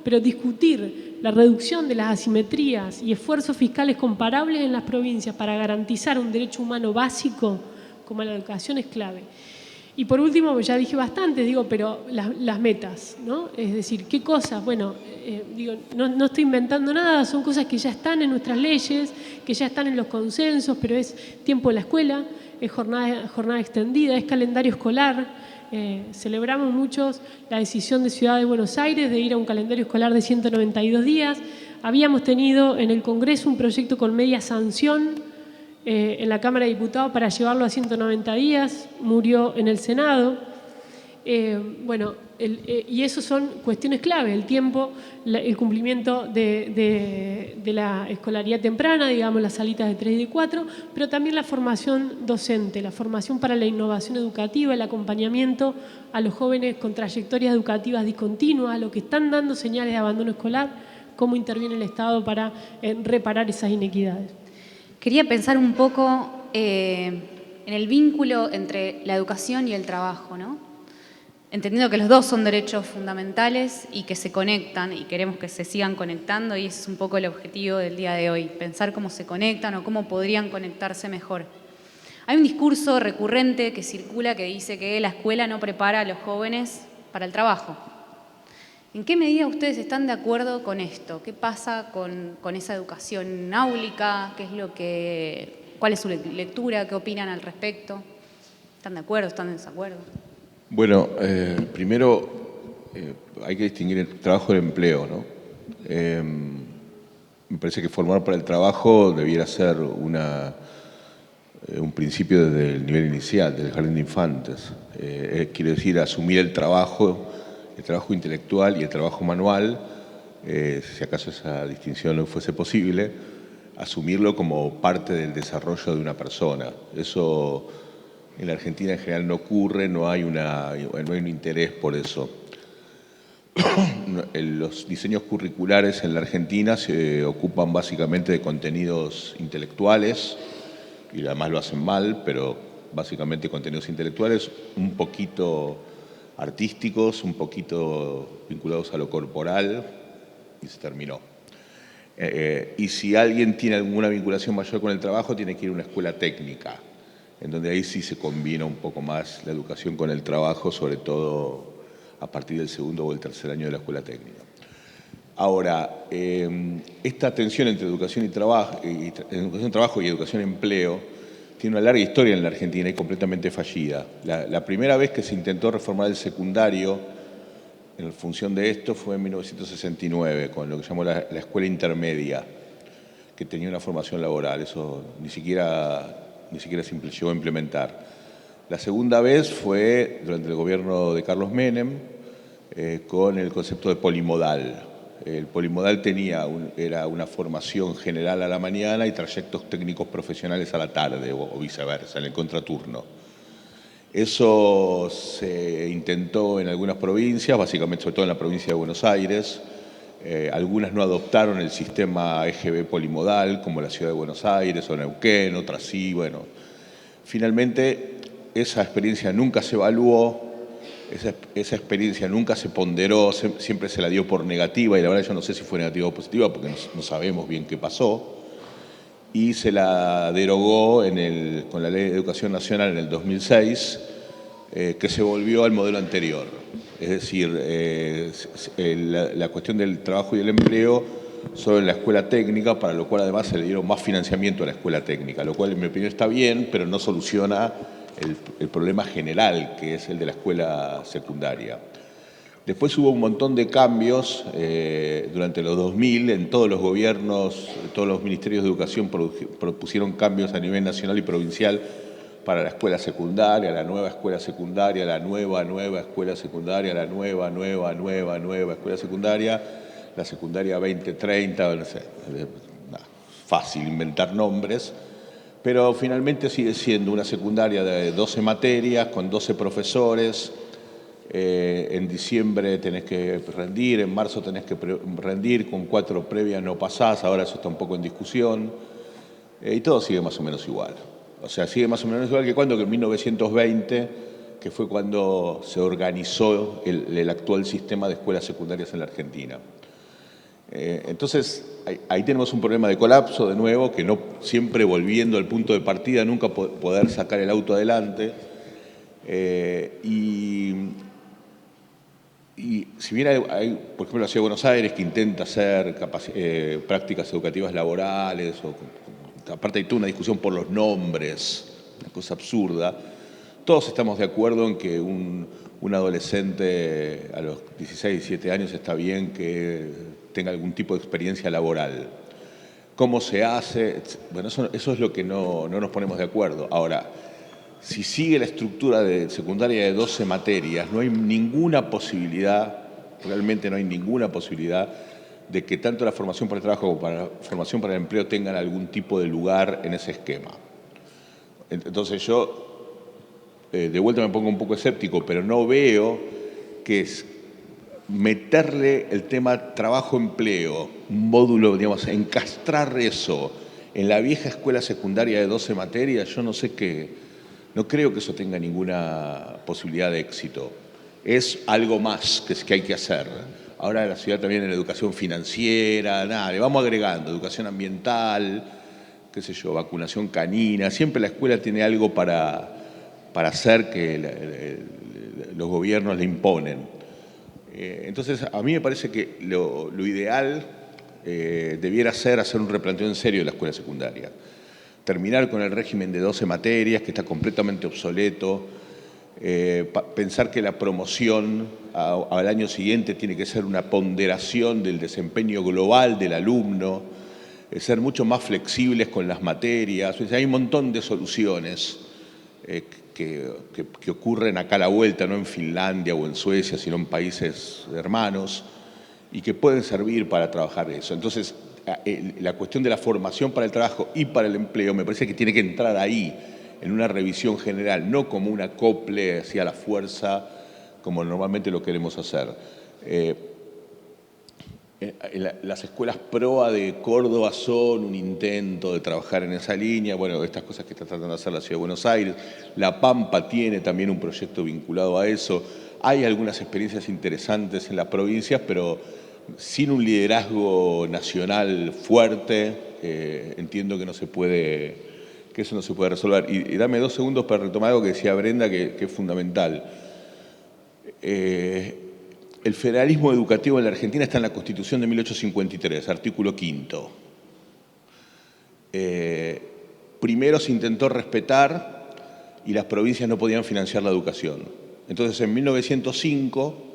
pero discutir la reducción de las asimetrías y esfuerzos fiscales comparables en las provincias para garantizar un derecho humano básico como la educación es clave. Y por último, ya dije bastante, pero las metas, ¿no? Es decir, ¿qué cosas? Bueno, no estoy inventando nada, son cosas que ya están en nuestras leyes, que ya están en los consensos, pero es tiempo en la escuela, es jornada extendida, es calendario escolar. Celebramos muchos la decisión de Ciudad de Buenos Aires de ir a un calendario escolar de 192 días. Habíamos tenido en el Congreso un proyecto con media sanción en la Cámara de Diputados para llevarlo a 190 días, murió en el Senado. Y eso son cuestiones clave, el tiempo, el cumplimiento de la escolaridad temprana, digamos las salitas de 3 y de 4, pero también la formación docente, la formación para la innovación educativa, el acompañamiento a los jóvenes con trayectorias educativas discontinuas, a los que están dando señales de abandono escolar, cómo interviene el Estado para reparar esas inequidades. Quería pensar un poco en el vínculo entre la educación y el trabajo, ¿no? Entendiendo que los dos son derechos fundamentales y que se conectan y queremos que se sigan conectando, y ese es un poco el objetivo del día de hoy, pensar cómo se conectan o cómo podrían conectarse mejor. Hay un discurso recurrente que circula que dice que la escuela no prepara a los jóvenes para el trabajo. ¿En qué medida ustedes están de acuerdo con esto? ¿Qué pasa con esa educación áulica? ¿Cuál es su lectura? ¿Qué opinan al respecto? ¿Están de acuerdo? ¿Están en desacuerdo? Bueno, primero hay que distinguir el trabajo del empleo, ¿no? Me parece que formar para el trabajo debiera ser un principio desde el nivel inicial, del jardín de infantes. Quiere decir asumir el trabajo intelectual y el trabajo manual, si acaso esa distinción no fuese posible, asumirlo como parte del desarrollo de una persona. Eso en la Argentina en general no ocurre, no hay un interés por eso. Los diseños curriculares en la Argentina se ocupan básicamente de contenidos intelectuales, y además lo hacen mal, pero básicamente contenidos intelectuales, un poquito artísticos, un poquito vinculados a lo corporal, y se terminó. Y si alguien tiene alguna vinculación mayor con el trabajo, tiene que ir a una escuela técnica, en donde ahí sí se combina un poco más la educación con el trabajo, sobre todo a partir del segundo o el tercer año de la escuela técnica. Ahora, esta tensión entre educación trabajo y educación empleo tiene una larga historia en la Argentina y completamente fallida. La primera vez que se intentó reformar el secundario en función de esto fue en 1969, con lo que llamó la escuela intermedia, que tenía una formación laboral. Eso ni siquiera se llegó a implementar. La segunda vez fue durante el gobierno de Carlos Menem, con el concepto de polimodal. El polimodal era una formación general a la mañana y trayectos técnicos profesionales a la tarde, o viceversa, en el contraturno. Eso se intentó en algunas provincias, básicamente sobre todo en la provincia de Buenos Aires. Algunas no adoptaron el sistema EGB polimodal, como la ciudad de Buenos Aires o Neuquén, otras sí. Bueno, finalmente esa experiencia nunca se evaluó, esa experiencia nunca se ponderó, siempre se la dio por negativa, y la verdad yo no sé si fue negativa o positiva porque no sabemos bien qué pasó, y se la derogó con la Ley de Educación Nacional en el 2006, que se volvió al modelo anterior. Es decir, la cuestión del trabajo y el empleo solo en la escuela técnica, para lo cual además se le dieron más financiamiento a la escuela técnica, lo cual en mi opinión está bien, pero no soluciona el problema general, que es el de la escuela secundaria. Después hubo un montón de cambios durante los 2000, en todos los gobiernos, todos los ministerios de educación propusieron cambios a nivel nacional y provincial para la escuela secundaria, la nueva escuela secundaria, la nueva escuela secundaria, la nueva escuela secundaria, la secundaria 2030, no sé, fácil inventar nombres, pero finalmente sigue siendo una secundaria de 12 materias, con 12 profesores. En diciembre tenés que rendir, en marzo tenés que rendir, con 4 previas no pasás, ahora eso está un poco en discusión, y todo sigue más o menos igual. O sea, sigue más o menos igual que cuando, que en 1920, que fue cuando se organizó el actual sistema de escuelas secundarias en la Argentina. Entonces, ahí tenemos un problema de colapso, de nuevo, que no siempre volviendo al punto de partida, nunca poder sacar el auto adelante. Y si bien hay, por ejemplo, la Ciudad de Buenos Aires que intenta hacer prácticas educativas laborales, aparte hay toda una discusión por los nombres, una cosa absurda, todos estamos de acuerdo en que un adolescente a los 16, 17 años está bien que tenga algún tipo de experiencia laboral. ¿Cómo se hace? Bueno, eso es lo que no nos ponemos de acuerdo. Ahora, si sigue la estructura de secundaria de 12 materias, no hay ninguna posibilidad, realmente no hay ninguna posibilidad de que tanto la formación para el trabajo como para la formación para el empleo tengan algún tipo de lugar en ese esquema. Entonces yo, de vuelta me pongo un poco escéptico, pero no veo que es meterle el tema trabajo-empleo, un módulo, digamos, encastrar eso en la vieja escuela secundaria de 12 materias, yo no sé qué. No creo que eso tenga ninguna posibilidad de éxito. Es algo más que hay que hacer. Ahora la ciudad también en educación financiera, nada, le vamos agregando, educación ambiental, qué sé yo, vacunación canina. Siempre la escuela tiene algo para hacer que los gobiernos le imponen. Entonces, a mí me parece que lo ideal debiera ser hacer un replanteo en serio de la escuela secundaria. Terminar con el régimen de 12 materias, que está completamente obsoleto. Pensar que la promoción al año siguiente tiene que ser una ponderación del desempeño global del alumno, ser mucho más flexibles con las materias. O sea, hay un montón de soluciones que ocurren acá a la vuelta, no en Finlandia o en Suecia, sino en países hermanos, y que pueden servir para trabajar eso. Entonces, la cuestión de la formación para el trabajo y para el empleo me parece que tiene que entrar ahí, en una revisión general, no como un acople hacia la fuerza, como normalmente lo queremos hacer. Las escuelas PROA de Córdoba son un intento de trabajar en esa línea, bueno, estas cosas que está tratando de hacer la Ciudad de Buenos Aires. La Pampa tiene también un proyecto vinculado a eso. Hay algunas experiencias interesantes en las provincias, pero sin un liderazgo nacional fuerte, entiendo que eso no se puede resolver. Y dame 2 segundos para retomar algo que decía Brenda, que es fundamental. El federalismo educativo en la Argentina está en la Constitución de 1853, artículo 5. Primero se intentó respetar y las provincias no podían financiar la educación. Entonces, en 1905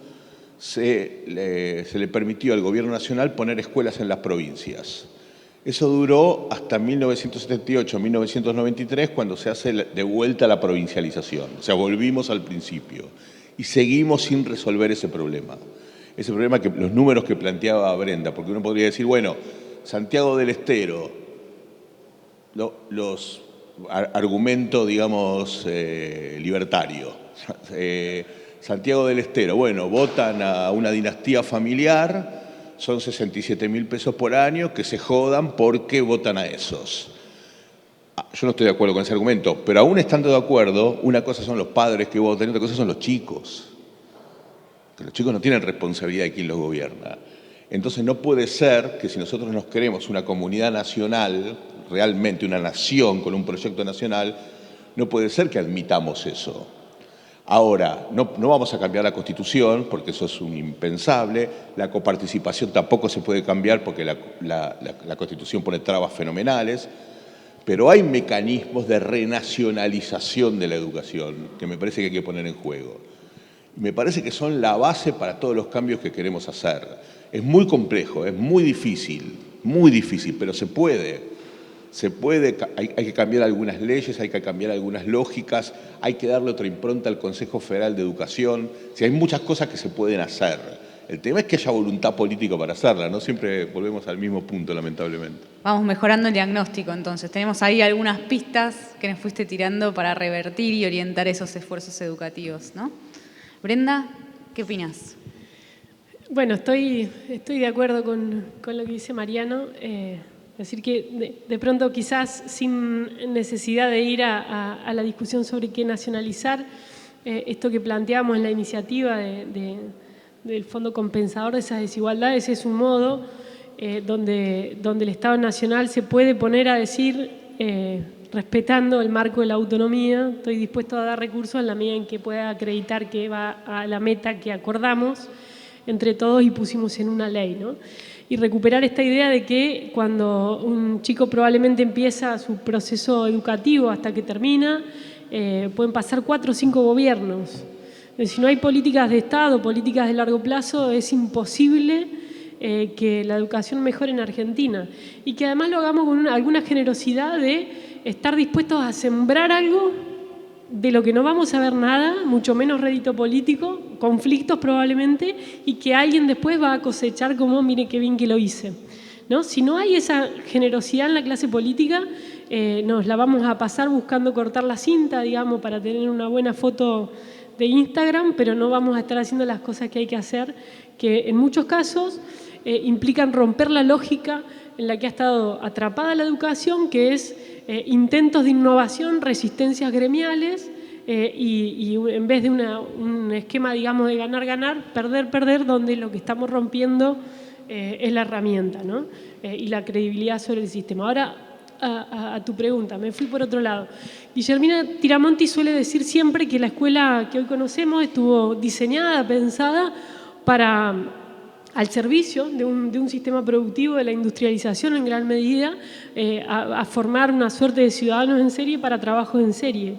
se le permitió al gobierno nacional poner escuelas en las provincias. Eso duró hasta 1978, 1993, cuando se hace de vuelta la provincialización. O sea, volvimos al principio. Y seguimos sin resolver ese problema. Ese problema, que los números que planteaba Brenda, porque uno podría decir, bueno, Santiago del Estero, los argumentos, digamos, libertario. Santiago del Estero, bueno, votan a una dinastía familiar, son 67.000 pesos por año, que se jodan porque votan a esos. Yo no estoy de acuerdo con ese argumento, pero aún estando de acuerdo, una cosa son los padres que votan y otra cosa son los chicos. Que los chicos no tienen responsabilidad de quién los gobierna. Entonces no puede ser que si nosotros nos queremos una comunidad nacional, realmente una nación con un proyecto nacional, no puede ser que admitamos eso. Ahora, no vamos a cambiar la Constitución, porque eso es un impensable. La coparticipación tampoco se puede cambiar, porque la Constitución pone trabas fenomenales. Pero hay mecanismos de renacionalización de la educación que me parece que hay que poner en juego. Me parece que son la base para todos los cambios que queremos hacer. Es muy complejo, es muy difícil, pero se puede. Hay que cambiar algunas leyes, hay que cambiar algunas lógicas, hay que darle otra impronta al Consejo Federal de Educación. O sea, hay muchas cosas que se pueden hacer. El tema es que haya voluntad política para hacerla, no siempre volvemos al mismo punto, lamentablemente. Vamos mejorando el diagnóstico, entonces. Tenemos ahí algunas pistas que nos fuiste tirando para revertir y orientar esos esfuerzos educativos, ¿no? Brenda, ¿qué opinas? Bueno, estoy de acuerdo con lo que dice Mariano. Es decir, que de pronto quizás sin necesidad de ir a la discusión sobre qué nacionalizar, esto que planteamos en la iniciativa del Fondo Compensador de esas desigualdades es un modo donde el Estado Nacional se puede poner a decir, respetando el marco de la autonomía, estoy dispuesto a dar recursos en la medida en que pueda acreditar que va a la meta que acordamos entre todos y pusimos en una ley, ¿no? Y recuperar esta idea de que cuando un chico probablemente empieza su proceso educativo hasta que termina, pueden pasar 4 o 5 gobiernos. Si no hay políticas de Estado, políticas de largo plazo, es imposible que la educación mejore en Argentina. Y que además lo hagamos con alguna generosidad de estar dispuestos a sembrar algo de lo que no vamos a ver nada, mucho menos rédito político, conflictos probablemente, y que alguien después va a cosechar como, mire qué bien que lo hice, ¿no? Si no hay esa generosidad en la clase política, nos la vamos a pasar buscando cortar la cinta, digamos, para tener una buena foto de Instagram, pero no vamos a estar haciendo las cosas que hay que hacer, que en muchos casos implican romper la lógica en la que ha estado atrapada la educación, que es intentos de innovación, resistencias gremiales, y en vez de un esquema, digamos, de ganar-ganar, perder, donde lo que estamos rompiendo es la herramienta, ¿no? Y la credibilidad sobre el sistema. Ahora, a tu pregunta, me fui por otro lado. Guillermina Tiramonti suele decir siempre que la escuela que hoy conocemos estuvo diseñada, pensada al servicio de un sistema productivo de la industrialización en gran medida, a formar una suerte de ciudadanos en serie para trabajos en serie,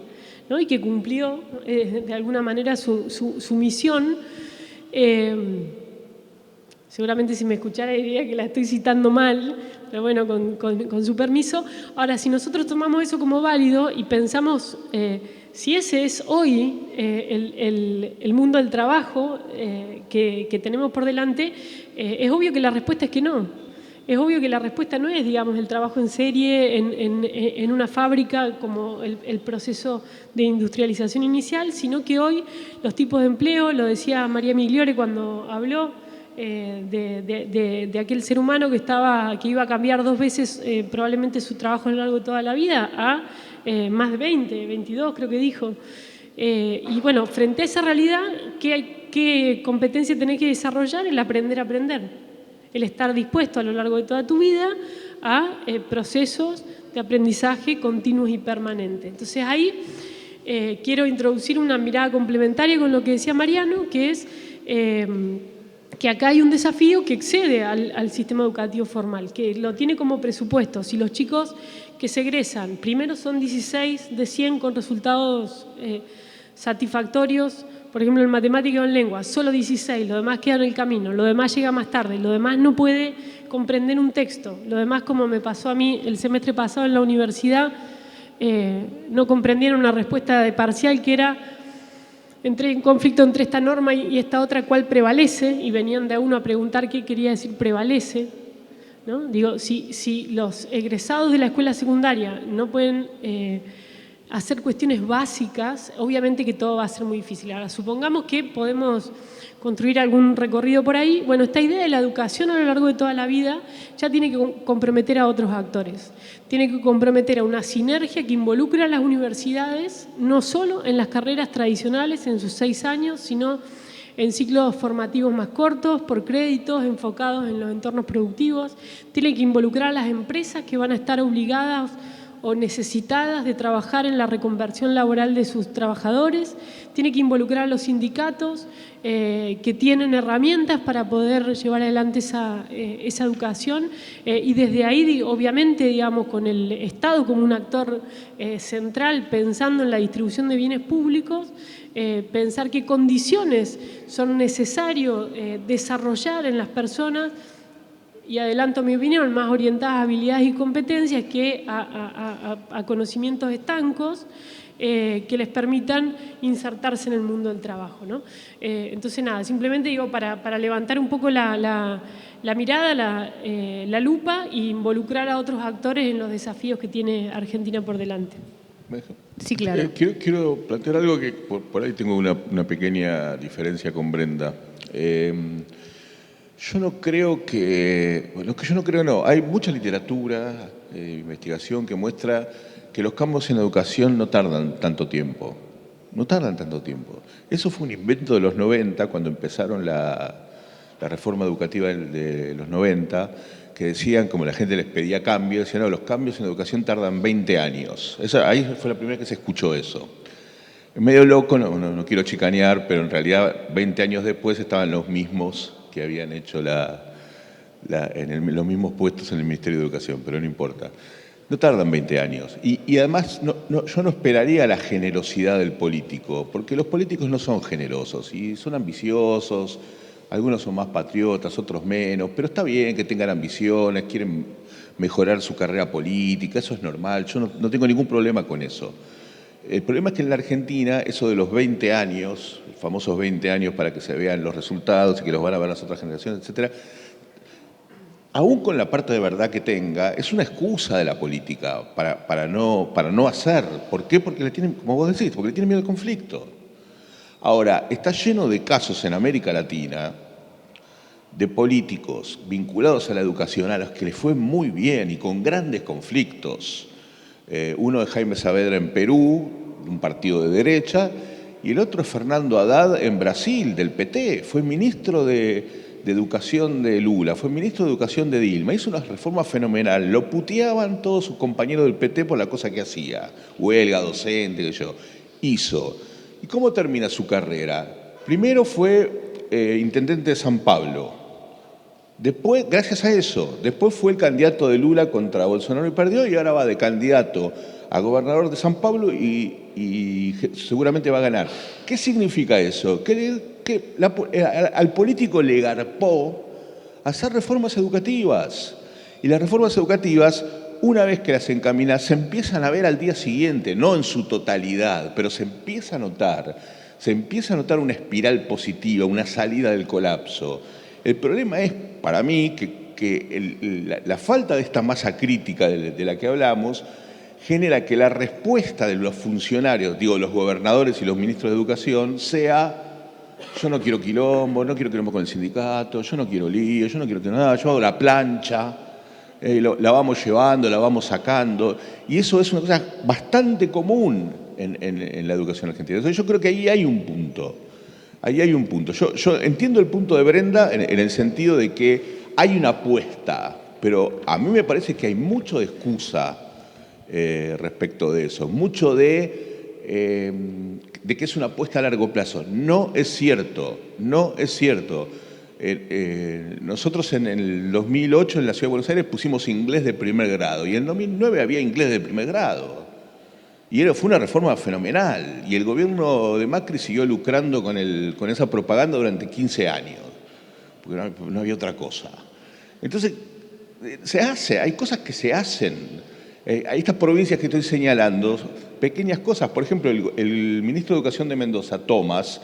¿no? Y que cumplió de alguna manera su misión. Seguramente si me escuchara diría que la estoy citando mal, pero bueno, con su permiso. Ahora, si nosotros tomamos eso como válido y pensamos si ese es hoy el mundo del trabajo que tenemos por delante, es obvio que la respuesta es que no. Es obvio que la respuesta no es, digamos, el trabajo en serie en una fábrica como el proceso de industrialización inicial, sino que hoy los tipos de empleo, lo decía María Migliore cuando habló, de aquel ser humano que iba a cambiar 2 veces probablemente su trabajo a lo largo de toda la vida a más de 20, 22 creo que dijo. Y bueno, frente a esa realidad, ¿qué competencia tenés que desarrollar? El aprender a aprender, el estar dispuesto a lo largo de toda tu vida a procesos de aprendizaje continuos y permanentes. Entonces ahí quiero introducir una mirada complementaria con lo que decía Mariano, que es que acá hay un desafío que excede al sistema educativo formal, que lo tiene como presupuesto. Si los chicos que se egresan, primero son 16 de 100 con resultados satisfactorios, por ejemplo en matemática o en lengua, solo 16, lo demás queda en el camino, lo demás llega más tarde, lo demás no puede comprender un texto, lo demás, como me pasó a mí el semestre pasado en la universidad, no comprendieron una respuesta de parcial que era: entré en conflicto entre esta norma y esta otra, ¿cuál prevalece? Y venían de a uno a preguntar qué quería decir prevalece, ¿no? Digo, si los egresados de la escuela secundaria no pueden hacer cuestiones básicas, obviamente que todo va a ser muy difícil. Ahora, supongamos que podemos construir algún recorrido por ahí. Bueno, esta idea de la educación a lo largo de toda la vida ya tiene que comprometer a otros actores. Tiene que comprometer a una sinergia que involucre a las universidades, no solo en las carreras tradicionales, en sus 6 años, sino en ciclos formativos más cortos, por créditos, enfocados en los entornos productivos. Tiene que involucrar a las empresas que van a estar obligadas o necesitadas de trabajar en la reconversión laboral de sus trabajadores. Tiene que involucrar a los sindicatos que tienen herramientas para poder llevar adelante esa educación y desde ahí, obviamente, digamos, con el Estado como un actor central, pensando en la distribución de bienes públicos, pensar qué condiciones son necesarios desarrollar en las personas, y adelanto mi opinión, más orientadas a habilidades y competencias que a conocimientos estancos que les permitan insertarse en el mundo del trabajo, ¿no? Entonces, nada, simplemente digo para levantar un poco la mirada, la lupa e involucrar a otros actores en los desafíos que tiene Argentina por delante. Sí, claro. Quiero plantear algo que por ahí tengo una pequeña diferencia con Brenda. Yo no creo que... Hay mucha literatura, investigación que muestra que los cambios en la educación no tardan tanto tiempo. No tardan tanto tiempo. Eso fue un invento de los 90, cuando empezaron la reforma educativa de los 90, que decían, como la gente les pedía cambios, decían, no, los cambios en la educación tardan 20 años. Ahí fue la primera vez que se escuchó eso. Es medio loco, no quiero chicanear, pero en realidad 20 años después estaban los mismos que habían hecho los mismos puestos en el Ministerio de Educación, pero no importa. No tardan 20 años. Y además yo no esperaría la generosidad del político, porque los políticos no son generosos y son ambiciosos, algunos son más patriotas, otros menos, pero está bien que tengan ambiciones, quieren mejorar su carrera política, eso es normal, yo no tengo ningún problema con eso. El problema es que en la Argentina, eso de los 20 años, los famosos 20 años para que se vean los resultados y que los van a ver las otras generaciones, etcétera, aún con la parte de verdad que tenga, es una excusa de la política para no hacer. ¿Por qué? Porque le tienen, como vos decís, porque le tienen miedo al conflicto. Ahora, está lleno de casos en América Latina de políticos vinculados a la educación a los que les fue muy bien y con grandes conflictos. Uno es Jaime Saavedra en Perú, un partido de derecha, y el otro es Fernando Haddad en Brasil, del PT. Fue ministro de Educación de Lula, fue ministro de Educación de Dilma, hizo una reforma fenomenal, lo puteaban todos sus compañeros del PT por la cosa que hacía, huelga, docente, hizo. ¿Y cómo termina su carrera? Primero fue intendente de San Pablo. Después, gracias a eso, después fue el candidato de Lula contra Bolsonaro y perdió, y ahora va de candidato a gobernador de San Pablo y seguramente va a ganar. ¿Qué significa eso? Que al político le garpó hacer reformas educativas. Y las reformas educativas, una vez que las encamina, se empiezan a ver al día siguiente, no en su totalidad, pero se empieza a notar una espiral positiva, una salida del colapso. El problema es, para mí, que la falta de esta masa crítica de la que hablamos genera que la respuesta de los funcionarios, digo, los gobernadores y los ministros de educación, sea: yo no quiero quilombo con el sindicato, yo no quiero lío, yo no quiero que nada, yo hago la plancha, la vamos llevando, la vamos sacando. Y eso es una cosa bastante común en la educación argentina. Entonces yo creo que ahí hay un punto. Yo entiendo el punto de Brenda en el sentido de que hay una apuesta, pero a mí me parece que hay mucho de excusa respecto de eso, mucho de que es una apuesta a largo plazo. No es cierto. Nosotros en el 2008 en la Ciudad de Buenos Aires pusimos inglés de primer grado y en el 2009 había inglés de primer grado. Y fue una reforma fenomenal. Y el gobierno de Macri siguió lucrando con esa propaganda durante 15 años, porque no había otra cosa. Entonces, hay cosas que se hacen. Hay estas provincias que estoy señalando, pequeñas cosas. Por ejemplo, el ministro de Educación de Mendoza, Tomás,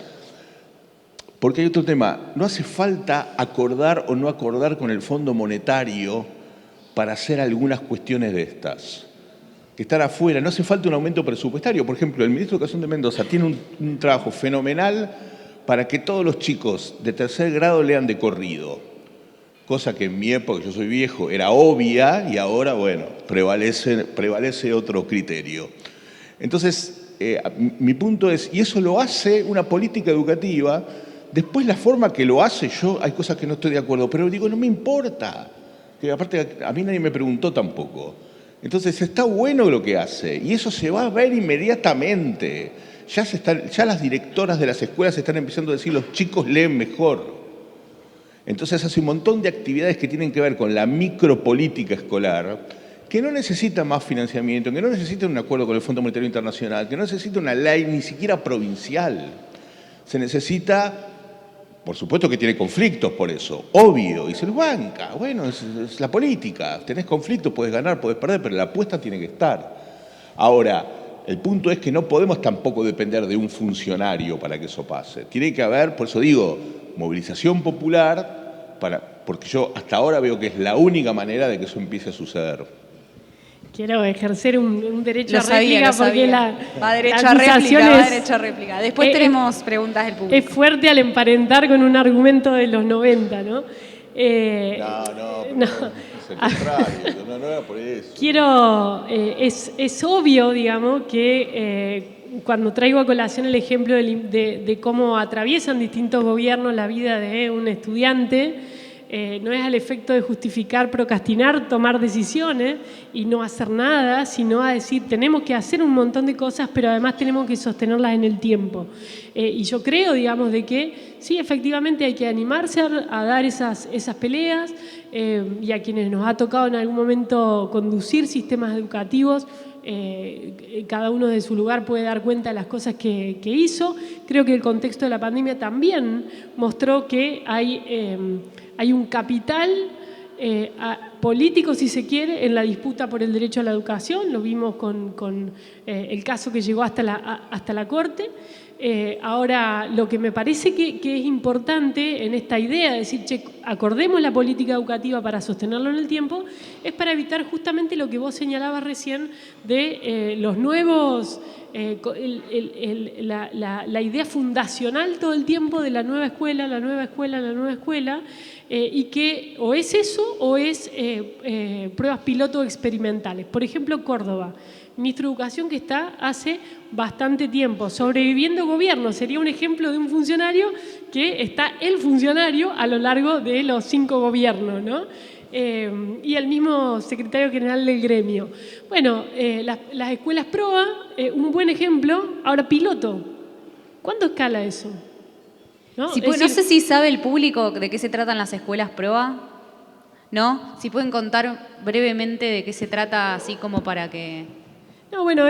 porque hay otro tema, no hace falta acordar o no acordar con el Fondo Monetario para hacer algunas cuestiones de estas, que están afuera, no hace falta un aumento presupuestario. Por ejemplo, el ministro de Educación de Mendoza tiene un trabajo fenomenal para que todos los chicos de tercer grado lean de corrido, cosa que en mi época, yo soy viejo, era obvia y ahora, bueno, prevalece otro criterio. Entonces, mi punto es, y eso lo hace una política educativa. Después la forma que lo hace, hay cosas que no estoy de acuerdo, pero digo, no me importa, que aparte a mí nadie me preguntó tampoco. Entonces está bueno lo que hace y eso se va a ver inmediatamente. Ya las directoras de las escuelas están empezando a decir: los chicos leen mejor. Entonces hace un montón de actividades que tienen que ver con la micropolítica escolar, que no necesita más financiamiento, que no necesita un acuerdo con el Fondo Monetario Internacional, que no necesita una ley ni siquiera provincial. Se necesita, por supuesto que tiene conflictos por eso, obvio, y se los banca. Bueno, es la política. Tenés conflictos, puedes ganar, puedes perder, pero la apuesta tiene que estar. Ahora, el punto es que no podemos tampoco depender de un funcionario para que eso pase. Tiene que haber, por eso digo, movilización popular, porque yo hasta ahora veo que es la única manera de que eso empiece a suceder. Quiero ejercer un derecho Lo a réplica porque va derecho a réplica. Después tenemos preguntas del público. Es fuerte al emparentar con un argumento de los 90, ¿no? No, es el contrario, no era por eso. Es obvio, digamos, que cuando traigo a colación el ejemplo de cómo atraviesan distintos gobiernos la vida de un estudiante, no es al efecto de justificar, procrastinar, tomar decisiones y no hacer nada, sino a decir, tenemos que hacer un montón de cosas, pero además tenemos que sostenerlas en el tiempo. Y yo creo, digamos, de que sí, efectivamente hay que animarse a dar esas peleas, y a quienes nos ha tocado en algún momento conducir sistemas educativos, cada uno de su lugar puede dar cuenta de las cosas que hizo. Creo que el contexto de la pandemia también mostró que hay un capital político, si se quiere, en la disputa por el derecho a la educación. Lo vimos con el caso que llegó hasta la Corte. Ahora, lo que me parece que es importante en esta idea de decir, acordemos la política educativa para sostenerlo en el tiempo, es para evitar justamente lo que vos señalabas recién de los nuevos, la idea fundacional todo el tiempo de la nueva escuela, y que o es eso o es pruebas piloto experimentales. Por ejemplo, Córdoba, ministro de Educación que está hace bastante tiempo sobreviviendo gobierno, sería un ejemplo de un funcionario que está el funcionario a lo largo de los 5 gobiernos, ¿no? Y el mismo secretario general del gremio. Bueno, las escuelas PROA, un buen ejemplo. Ahora, piloto, ¿cuándo escala eso? ¿no? Si Es no decir, sé si sabe el público de qué se tratan las escuelas prueba, ¿no? Si pueden contar brevemente de qué se trata, así como para que... no, bueno,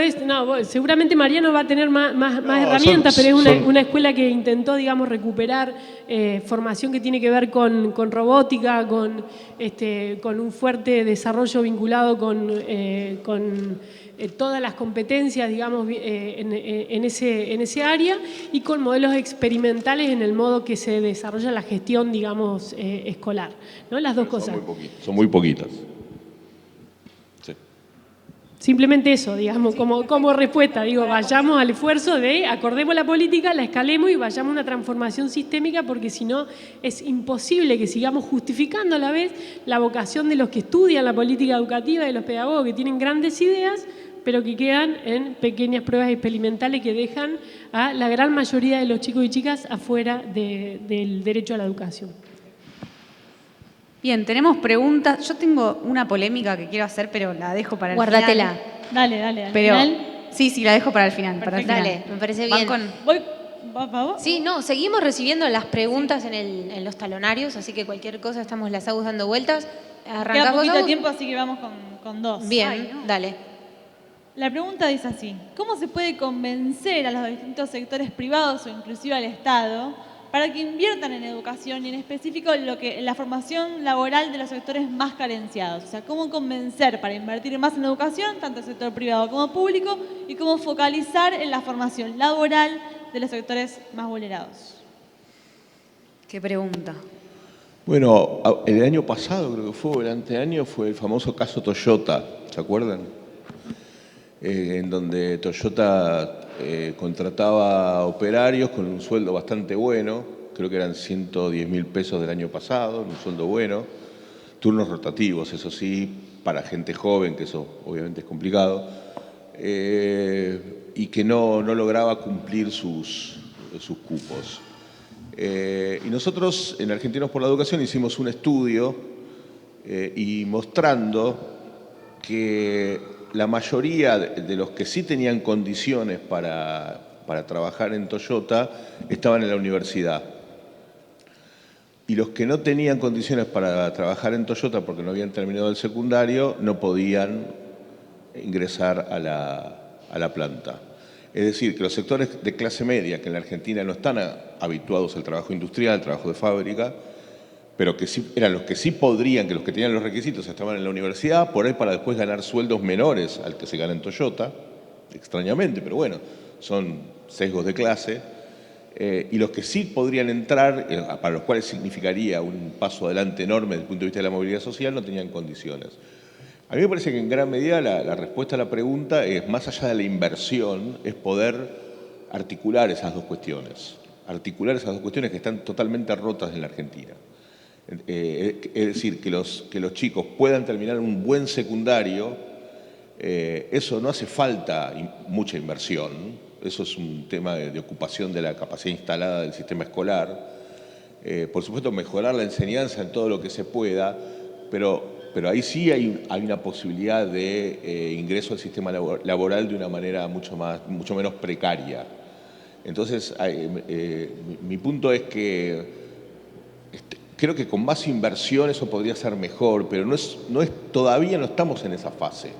seguramente Mariano va a tener más herramientas, son- pero es son- una escuela que intentó, digamos, recuperar formación que tiene que ver con robótica, con un fuerte desarrollo vinculado con todas las competencias, digamos, en ese área, y con modelos experimentales en el modo que se desarrolla la gestión, digamos, escolar, ¿no? Las dos cosas. Son muy poquitas. Sí. Simplemente eso, digamos, como respuesta. Digo, vayamos al esfuerzo de acordemos la política, la escalemos y vayamos a una transformación sistémica, porque si no es imposible que sigamos justificando a la vez la vocación de los que estudian la política educativa, de los pedagogos que tienen grandes ideas, pero que quedan en pequeñas pruebas experimentales que dejan a la gran mayoría de los chicos y chicas afuera del derecho a la educación. Bien, tenemos preguntas. Yo tengo una polémica que quiero hacer, pero la dejo para el Guárdatela. final. Dale, al Pero, final. sí, la dejo para el final. Perfecto. Dale, me parece Van bien. ¿Va vos? Sí, no, seguimos recibiendo las preguntas en los talonarios, así que cualquier cosa estamos las Agus dando vueltas. Queda ¿Arrancás vos, poquito de Agus? tiempo, así que vamos con dos. Bien, dale. La pregunta dice así: ¿cómo se puede convencer a los distintos sectores privados o inclusive al Estado para que inviertan en educación y en específico la formación laboral de los sectores más carenciados? O sea, ¿cómo convencer para invertir más en educación, tanto el sector privado como público, y cómo focalizar en la formación laboral de los sectores más vulnerados? ¿Qué pregunta? Bueno, el año pasado, creo que fue, o el anteaño, fue el famoso caso Toyota, ¿se acuerdan? En donde Toyota contrataba operarios con un sueldo bastante bueno, creo que eran 110.000 pesos del año pasado, un sueldo bueno, turnos rotativos, eso sí, para gente joven, que eso obviamente es complicado, y que no lograba cumplir sus cupos. Y nosotros en Argentinos por la Educación hicimos un estudio y mostrando que la mayoría de los que sí tenían condiciones para trabajar en Toyota estaban en la universidad. Y los que no tenían condiciones para trabajar en Toyota porque no habían terminado el secundario no podían ingresar a la planta. Es decir, que los sectores de clase media, que en la Argentina no están habituados al trabajo industrial, al trabajo de fábrica, pero que sí, eran los que sí podrían, que los que tenían los requisitos estaban en la universidad, por ahí para después ganar sueldos menores al que se gana en Toyota, extrañamente, pero bueno, son sesgos de clase, y los que sí podrían entrar, para los cuales significaría un paso adelante enorme desde el punto de vista de la movilidad social, no tenían condiciones. A mí me parece que en gran medida la respuesta a la pregunta es, más allá de la inversión, es poder articular esas dos cuestiones que están totalmente rotas en la Argentina. Es decir, que los chicos puedan terminar un buen secundario, eso no hace falta mucha inversión, eso es un tema de ocupación de la capacidad instalada del sistema escolar. Por supuesto, mejorar la enseñanza en todo lo que se pueda, pero ahí sí hay una posibilidad de ingreso al sistema laboral de una manera mucho menos precaria. Entonces, mi punto es que creo que con más inversión eso podría ser mejor, pero todavía no estamos en esa fase.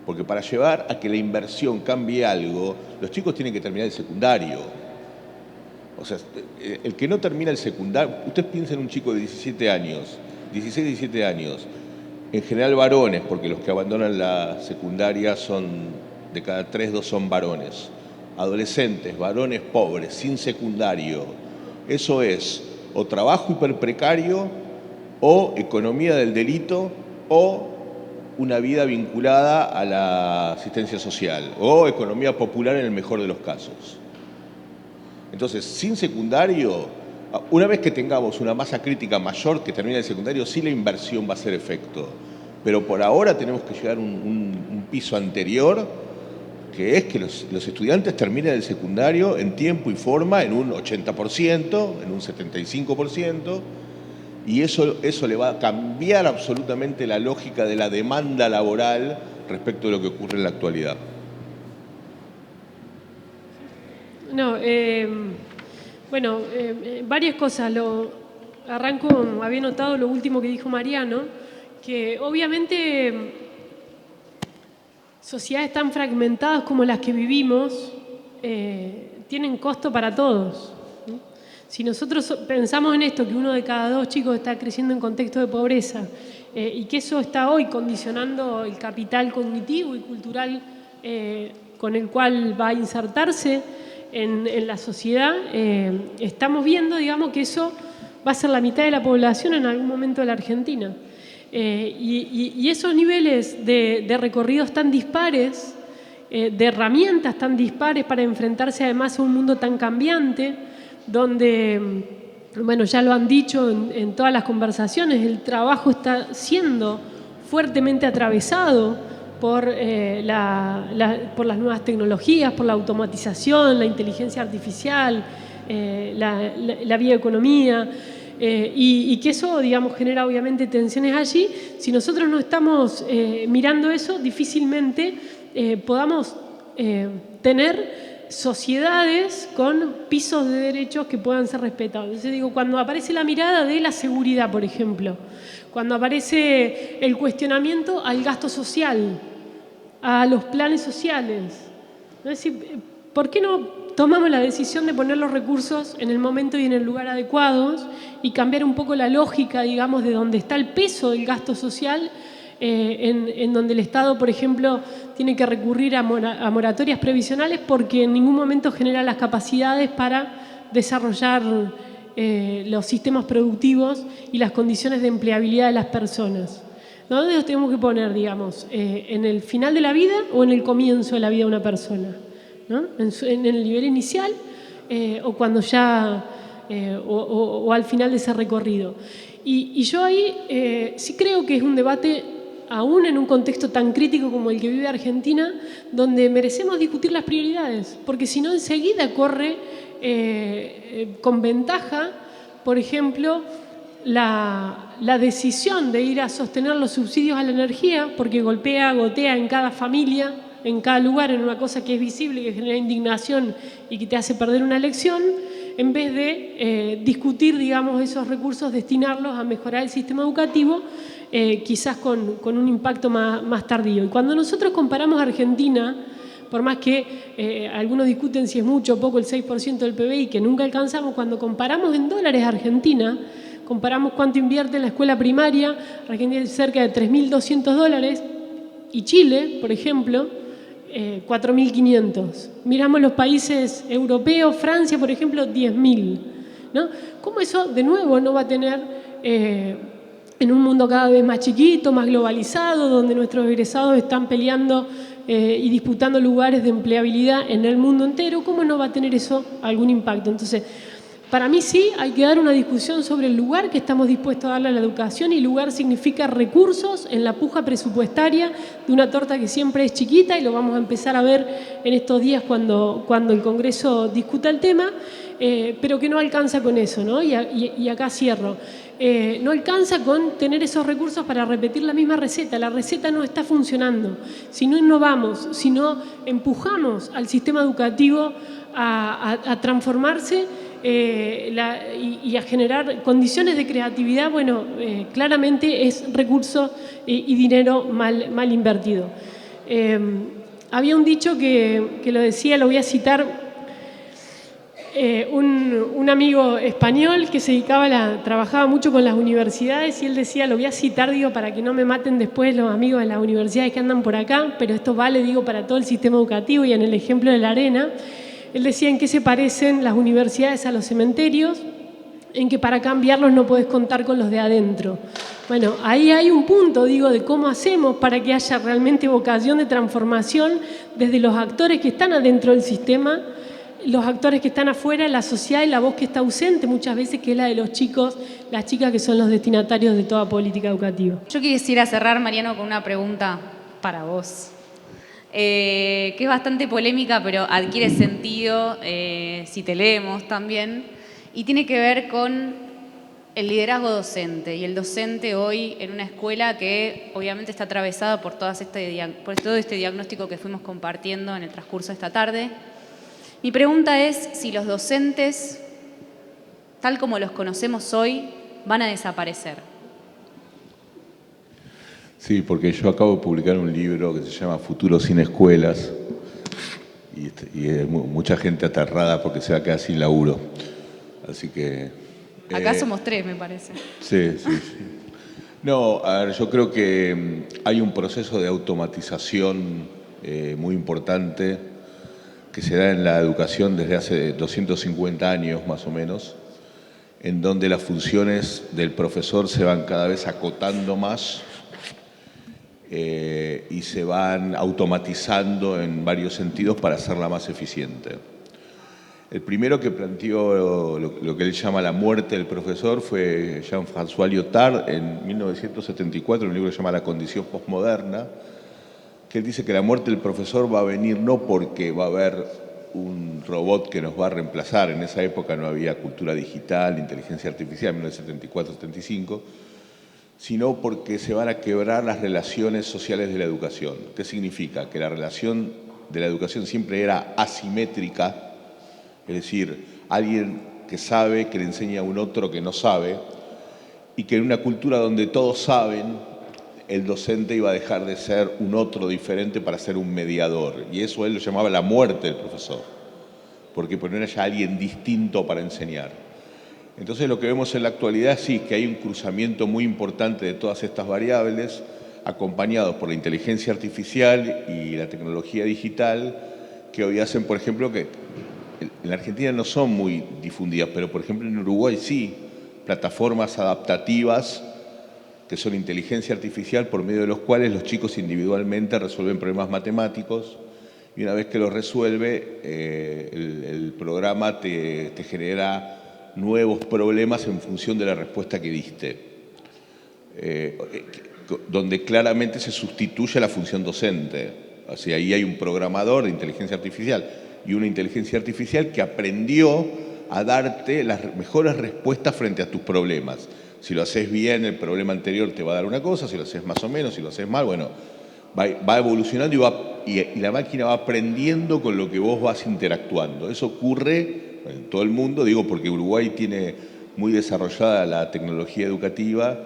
Porque para llevar a que la inversión cambie algo, los chicos tienen que terminar el secundario. O sea, el que no termina el secundario, usted piensa en un chico de 17 años, 16, 17 años, en general varones, porque los que abandonan la secundaria de cada 3, 2 son varones. Adolescentes, varones pobres, sin secundario. Eso es o trabajo hiperprecario, o economía del delito, o una vida vinculada a la asistencia social, o economía popular en el mejor de los casos. Entonces, sin secundario, una vez que tengamos una masa crítica mayor que termine el secundario, sí la inversión va a hacer efecto. Pero por ahora tenemos que llegar a un piso anterior, que es que los estudiantes terminen el secundario en tiempo y forma, en un 80%, en un 75%, y eso le va a cambiar absolutamente la lógica de la demanda laboral respecto de lo que ocurre en la actualidad. No, Bueno, varias cosas. Arranco, había notado lo último que dijo Mariano, que obviamente sociedades tan fragmentadas como las que vivimos tienen costo para todos. Si nosotros pensamos en esto, que 1 de cada 2 chicos está creciendo en contexto de pobreza y que eso está hoy condicionando el capital cognitivo y cultural con el cual va a insertarse en la sociedad, estamos viendo, digamos, que eso va a ser la mitad de la población en algún momento de la Argentina. Y esos niveles de recorridos tan dispares, de herramientas tan dispares para enfrentarse además a un mundo tan cambiante, donde, bueno, ya lo han dicho en todas las conversaciones, el trabajo está siendo fuertemente atravesado por las nuevas tecnologías, por la automatización, la inteligencia artificial, la bioeconomía, y que eso, digamos, genera obviamente tensiones allí. Si nosotros no estamos mirando eso, difícilmente podamos tener sociedades con pisos de derechos que puedan ser respetados. Entonces digo, cuando aparece la mirada de la seguridad, por ejemplo, cuando aparece el cuestionamiento al gasto social, a los planes sociales, ¿no? Es decir, ¿por qué no tomamos la decisión de poner los recursos en el momento y en el lugar adecuados y cambiar un poco la lógica, digamos, de donde está el peso del gasto social, en donde el Estado, por ejemplo, tiene que recurrir a moratorias previsionales porque en ningún momento genera las capacidades para desarrollar los sistemas productivos y las condiciones de empleabilidad de las personas? ¿Dónde nos tenemos que poner, digamos? ¿En el final de la vida o en el comienzo de la vida de una persona? ¿No? ¿En el nivel inicial o cuando ya o al final de ese recorrido? Y yo ahí sí creo que es un debate, aún en un contexto tan crítico como el que vive Argentina, donde merecemos discutir las prioridades, porque si no enseguida corre con ventaja, por ejemplo, la decisión de ir a sostener los subsidios a la energía, porque gotea en cada familia, en cada lugar, en una cosa que es visible, que genera indignación y que te hace perder una elección, en vez de discutir, digamos, esos recursos, destinarlos a mejorar el sistema educativo, quizás con un impacto más tardío. Y cuando nosotros comparamos a Argentina, por más que algunos discuten si es mucho o poco el 6% del PBI, que nunca alcanzamos, cuando comparamos en dólares a Argentina, comparamos cuánto invierte en la escuela primaria, Argentina es cerca de $3.200, y Chile, por ejemplo, 4.500. Miramos los países europeos, Francia, por ejemplo, 10.000. ¿No? ¿Cómo eso, de nuevo, no va a tener, en un mundo cada vez más chiquito, más globalizado, donde nuestros egresados están peleando y disputando lugares de empleabilidad en el mundo entero, cómo no va a tener eso algún impacto? Entonces, para mí sí hay que dar una discusión sobre el lugar que estamos dispuestos a darle a la educación, y lugar significa recursos en la puja presupuestaria de una torta que siempre es chiquita, y lo vamos a empezar a ver en estos días cuando el Congreso discuta el tema, pero que no alcanza con eso, ¿no? Y acá cierro. No alcanza con tener esos recursos para repetir la misma receta. La receta no está funcionando. Si no innovamos, si no empujamos al sistema educativo a transformarse, y a generar condiciones de creatividad, bueno, claramente es recurso y dinero mal invertido. Había un dicho que lo decía, lo voy a citar, un amigo español que se trabajaba mucho con las universidades, y él decía, lo voy a citar, digo, para que no me maten después los amigos de las universidades que andan por acá, pero esto vale, digo, para todo el sistema educativo, y en el ejemplo de la Arena, él decía en qué se parecen las universidades a los cementerios, en que para cambiarlos no podés contar con los de adentro. Bueno, ahí hay un punto, digo, de cómo hacemos para que haya realmente vocación de transformación desde los actores que están adentro del sistema, los actores que están afuera, la sociedad, y la voz que está ausente muchas veces, que es la de los chicos, las chicas, que son los destinatarios de toda política educativa. Yo quisiera cerrar, Mariano, con una pregunta para vos. Que es bastante polémica, pero adquiere sentido si te leemos también, y tiene que ver con el liderazgo docente, y el docente hoy en una escuela que obviamente está atravesada por todo este diagnóstico que fuimos compartiendo en el transcurso de esta tarde. Mi pregunta es si los docentes tal como los conocemos hoy, van a desaparecer? Sí, porque yo acabo de publicar un libro que se llama Futuro sin escuelas y hay mucha gente aterrada porque se va a quedar sin laburo. Así que... Acá somos 3, me parece. Sí. No, a ver, yo creo que hay un proceso de automatización muy importante que se da en la educación desde hace 250 años más o menos, en donde las funciones del profesor se van cada vez acotando más y se van automatizando en varios sentidos para hacerla más eficiente. El primero que planteó lo que él llama la muerte del profesor fue Jean-François Lyotard en 1974, en un libro que se llama La condición postmoderna, que él dice que la muerte del profesor va a venir no porque va a haber un robot que nos va a reemplazar, en esa época no había cultura digital, inteligencia artificial, en 1974-75, sino porque se van a quebrar las relaciones sociales de la educación. ¿Qué significa? Que la relación de la educación siempre era asimétrica, es decir, alguien que sabe, que le enseña a un otro que no sabe, y que en una cultura donde todos saben, el docente iba a dejar de ser un otro diferente para ser un mediador. Y eso él lo llamaba la muerte del profesor, porque no era ya alguien distinto para enseñar. Entonces lo que vemos en la actualidad sí que hay un cruzamiento muy importante de todas estas variables, acompañados por la inteligencia artificial y la tecnología digital, que hoy hacen, por ejemplo, que en la Argentina no son muy difundidas, pero por ejemplo en Uruguay sí, plataformas adaptativas que son inteligencia artificial por medio de los cuales los chicos individualmente resuelven problemas matemáticos y una vez que los resuelve, el programa te genera nuevos problemas en función de la respuesta que diste, donde claramente se sustituye la función docente. O sea, ahí hay un programador de inteligencia artificial y una inteligencia artificial que aprendió a darte las mejores respuestas frente a tus problemas. Si lo haces bien, el problema anterior te va a dar una cosa, si lo haces más o menos, si lo haces mal, bueno, va evolucionando y la máquina va aprendiendo con lo que vos vas interactuando. Eso ocurre en todo el mundo, digo, porque Uruguay tiene muy desarrollada la tecnología educativa,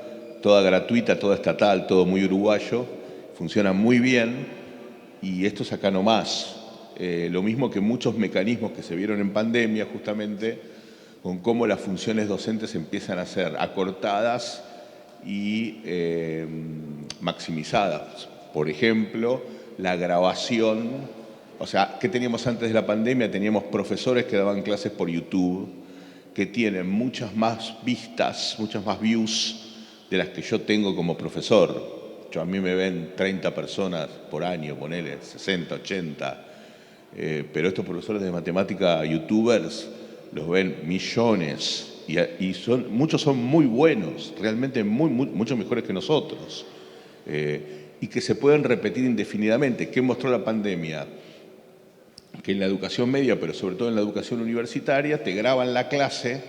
toda gratuita, toda estatal, todo muy uruguayo, funciona muy bien y esto es acá nomás. Lo mismo que muchos mecanismos que se vieron en pandemia justamente, con cómo las funciones docentes empiezan a ser acortadas y maximizadas. Por ejemplo, la grabación, o sea, ¿qué teníamos antes de la pandemia? Teníamos profesores que daban clases por YouTube, que tienen muchas más vistas, muchas más views de las que yo tengo como profesor. A mí me ven 30 personas por año, ponele 60, 80, pero estos profesores de matemática, youtubers, los ven millones y muchos son muy buenos, realmente mucho mejores que nosotros y que se pueden repetir indefinidamente. ¿Qué mostró la pandemia? Que en la educación media, pero sobre todo en la educación universitaria, te graban la clase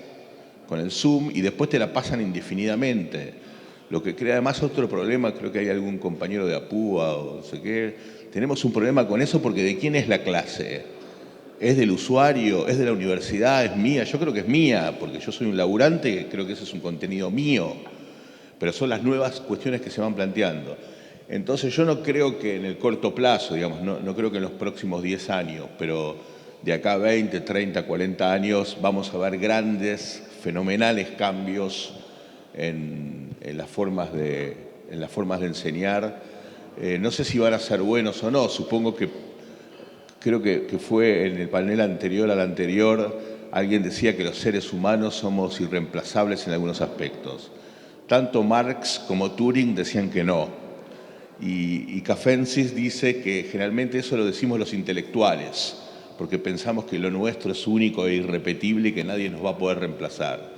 con el Zoom y después te la pasan indefinidamente. Lo que crea además otro problema, creo que hay algún compañero de APUA o no sé qué, tenemos un problema con eso porque ¿de quién es la clase? ¿Es del usuario? ¿Es de la universidad? ¿Es mía? Yo creo que es mía, porque yo soy un laburante y creo que ese es un contenido mío. Pero son las nuevas cuestiones que se van planteando. Entonces yo no creo que en el corto plazo, digamos, no creo que en los próximos 10 años, pero de acá a 20, 30, 40 años vamos a ver grandes, fenomenales cambios en las formas de enseñar. No sé si van a ser buenos o no, supongo que creo que fue en el panel anterior al anterior, alguien decía que los seres humanos somos irreemplazables en algunos aspectos. Tanto Marx como Turing decían que no. Y Cafensis dice que generalmente eso lo decimos los intelectuales, porque pensamos que lo nuestro es único e irrepetible y que nadie nos va a poder reemplazar.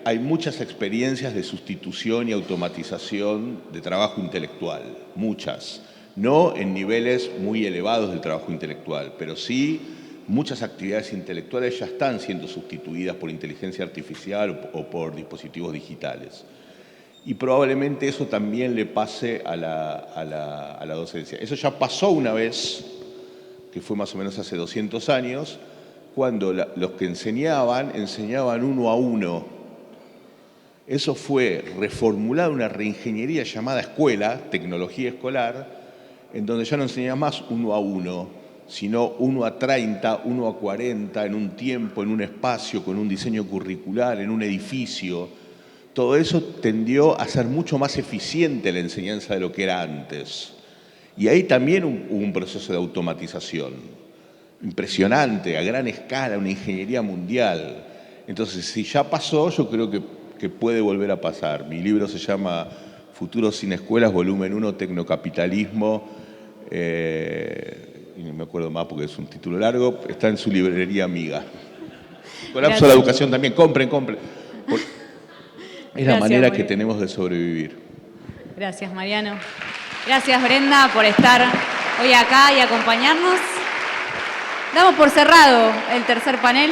Hay muchas experiencias de sustitución y automatización de trabajo intelectual, muchas. No en niveles muy elevados del trabajo intelectual, pero sí muchas actividades intelectuales ya están siendo sustituidas por inteligencia artificial o por dispositivos digitales. Y probablemente eso también le pase a la docencia. Eso ya pasó una vez, que fue más o menos hace 200 años, cuando los que enseñaban uno a uno. Eso fue reformulado una reingeniería llamada escuela, tecnología escolar, en donde ya no enseñaba más uno a uno, sino 1 a 30, 1 a 40, en un tiempo, en un espacio, con un diseño curricular, en un edificio. Todo eso tendió a ser mucho más eficiente la enseñanza de lo que era antes. Y ahí también hubo un proceso de automatización impresionante, a gran escala, una ingeniería mundial. Entonces, si ya pasó, yo creo que puede volver a pasar. Mi libro se llama Futuro sin Escuelas, volumen 1, Tecnocapitalismo. Y no me acuerdo más porque es un título largo. Está en su librería amiga. Colapso de la educación también. Compren. Es la manera que tenemos de sobrevivir. Gracias, Mariano. Gracias, Brenda, por estar hoy acá y acompañarnos. Damos por cerrado el tercer panel.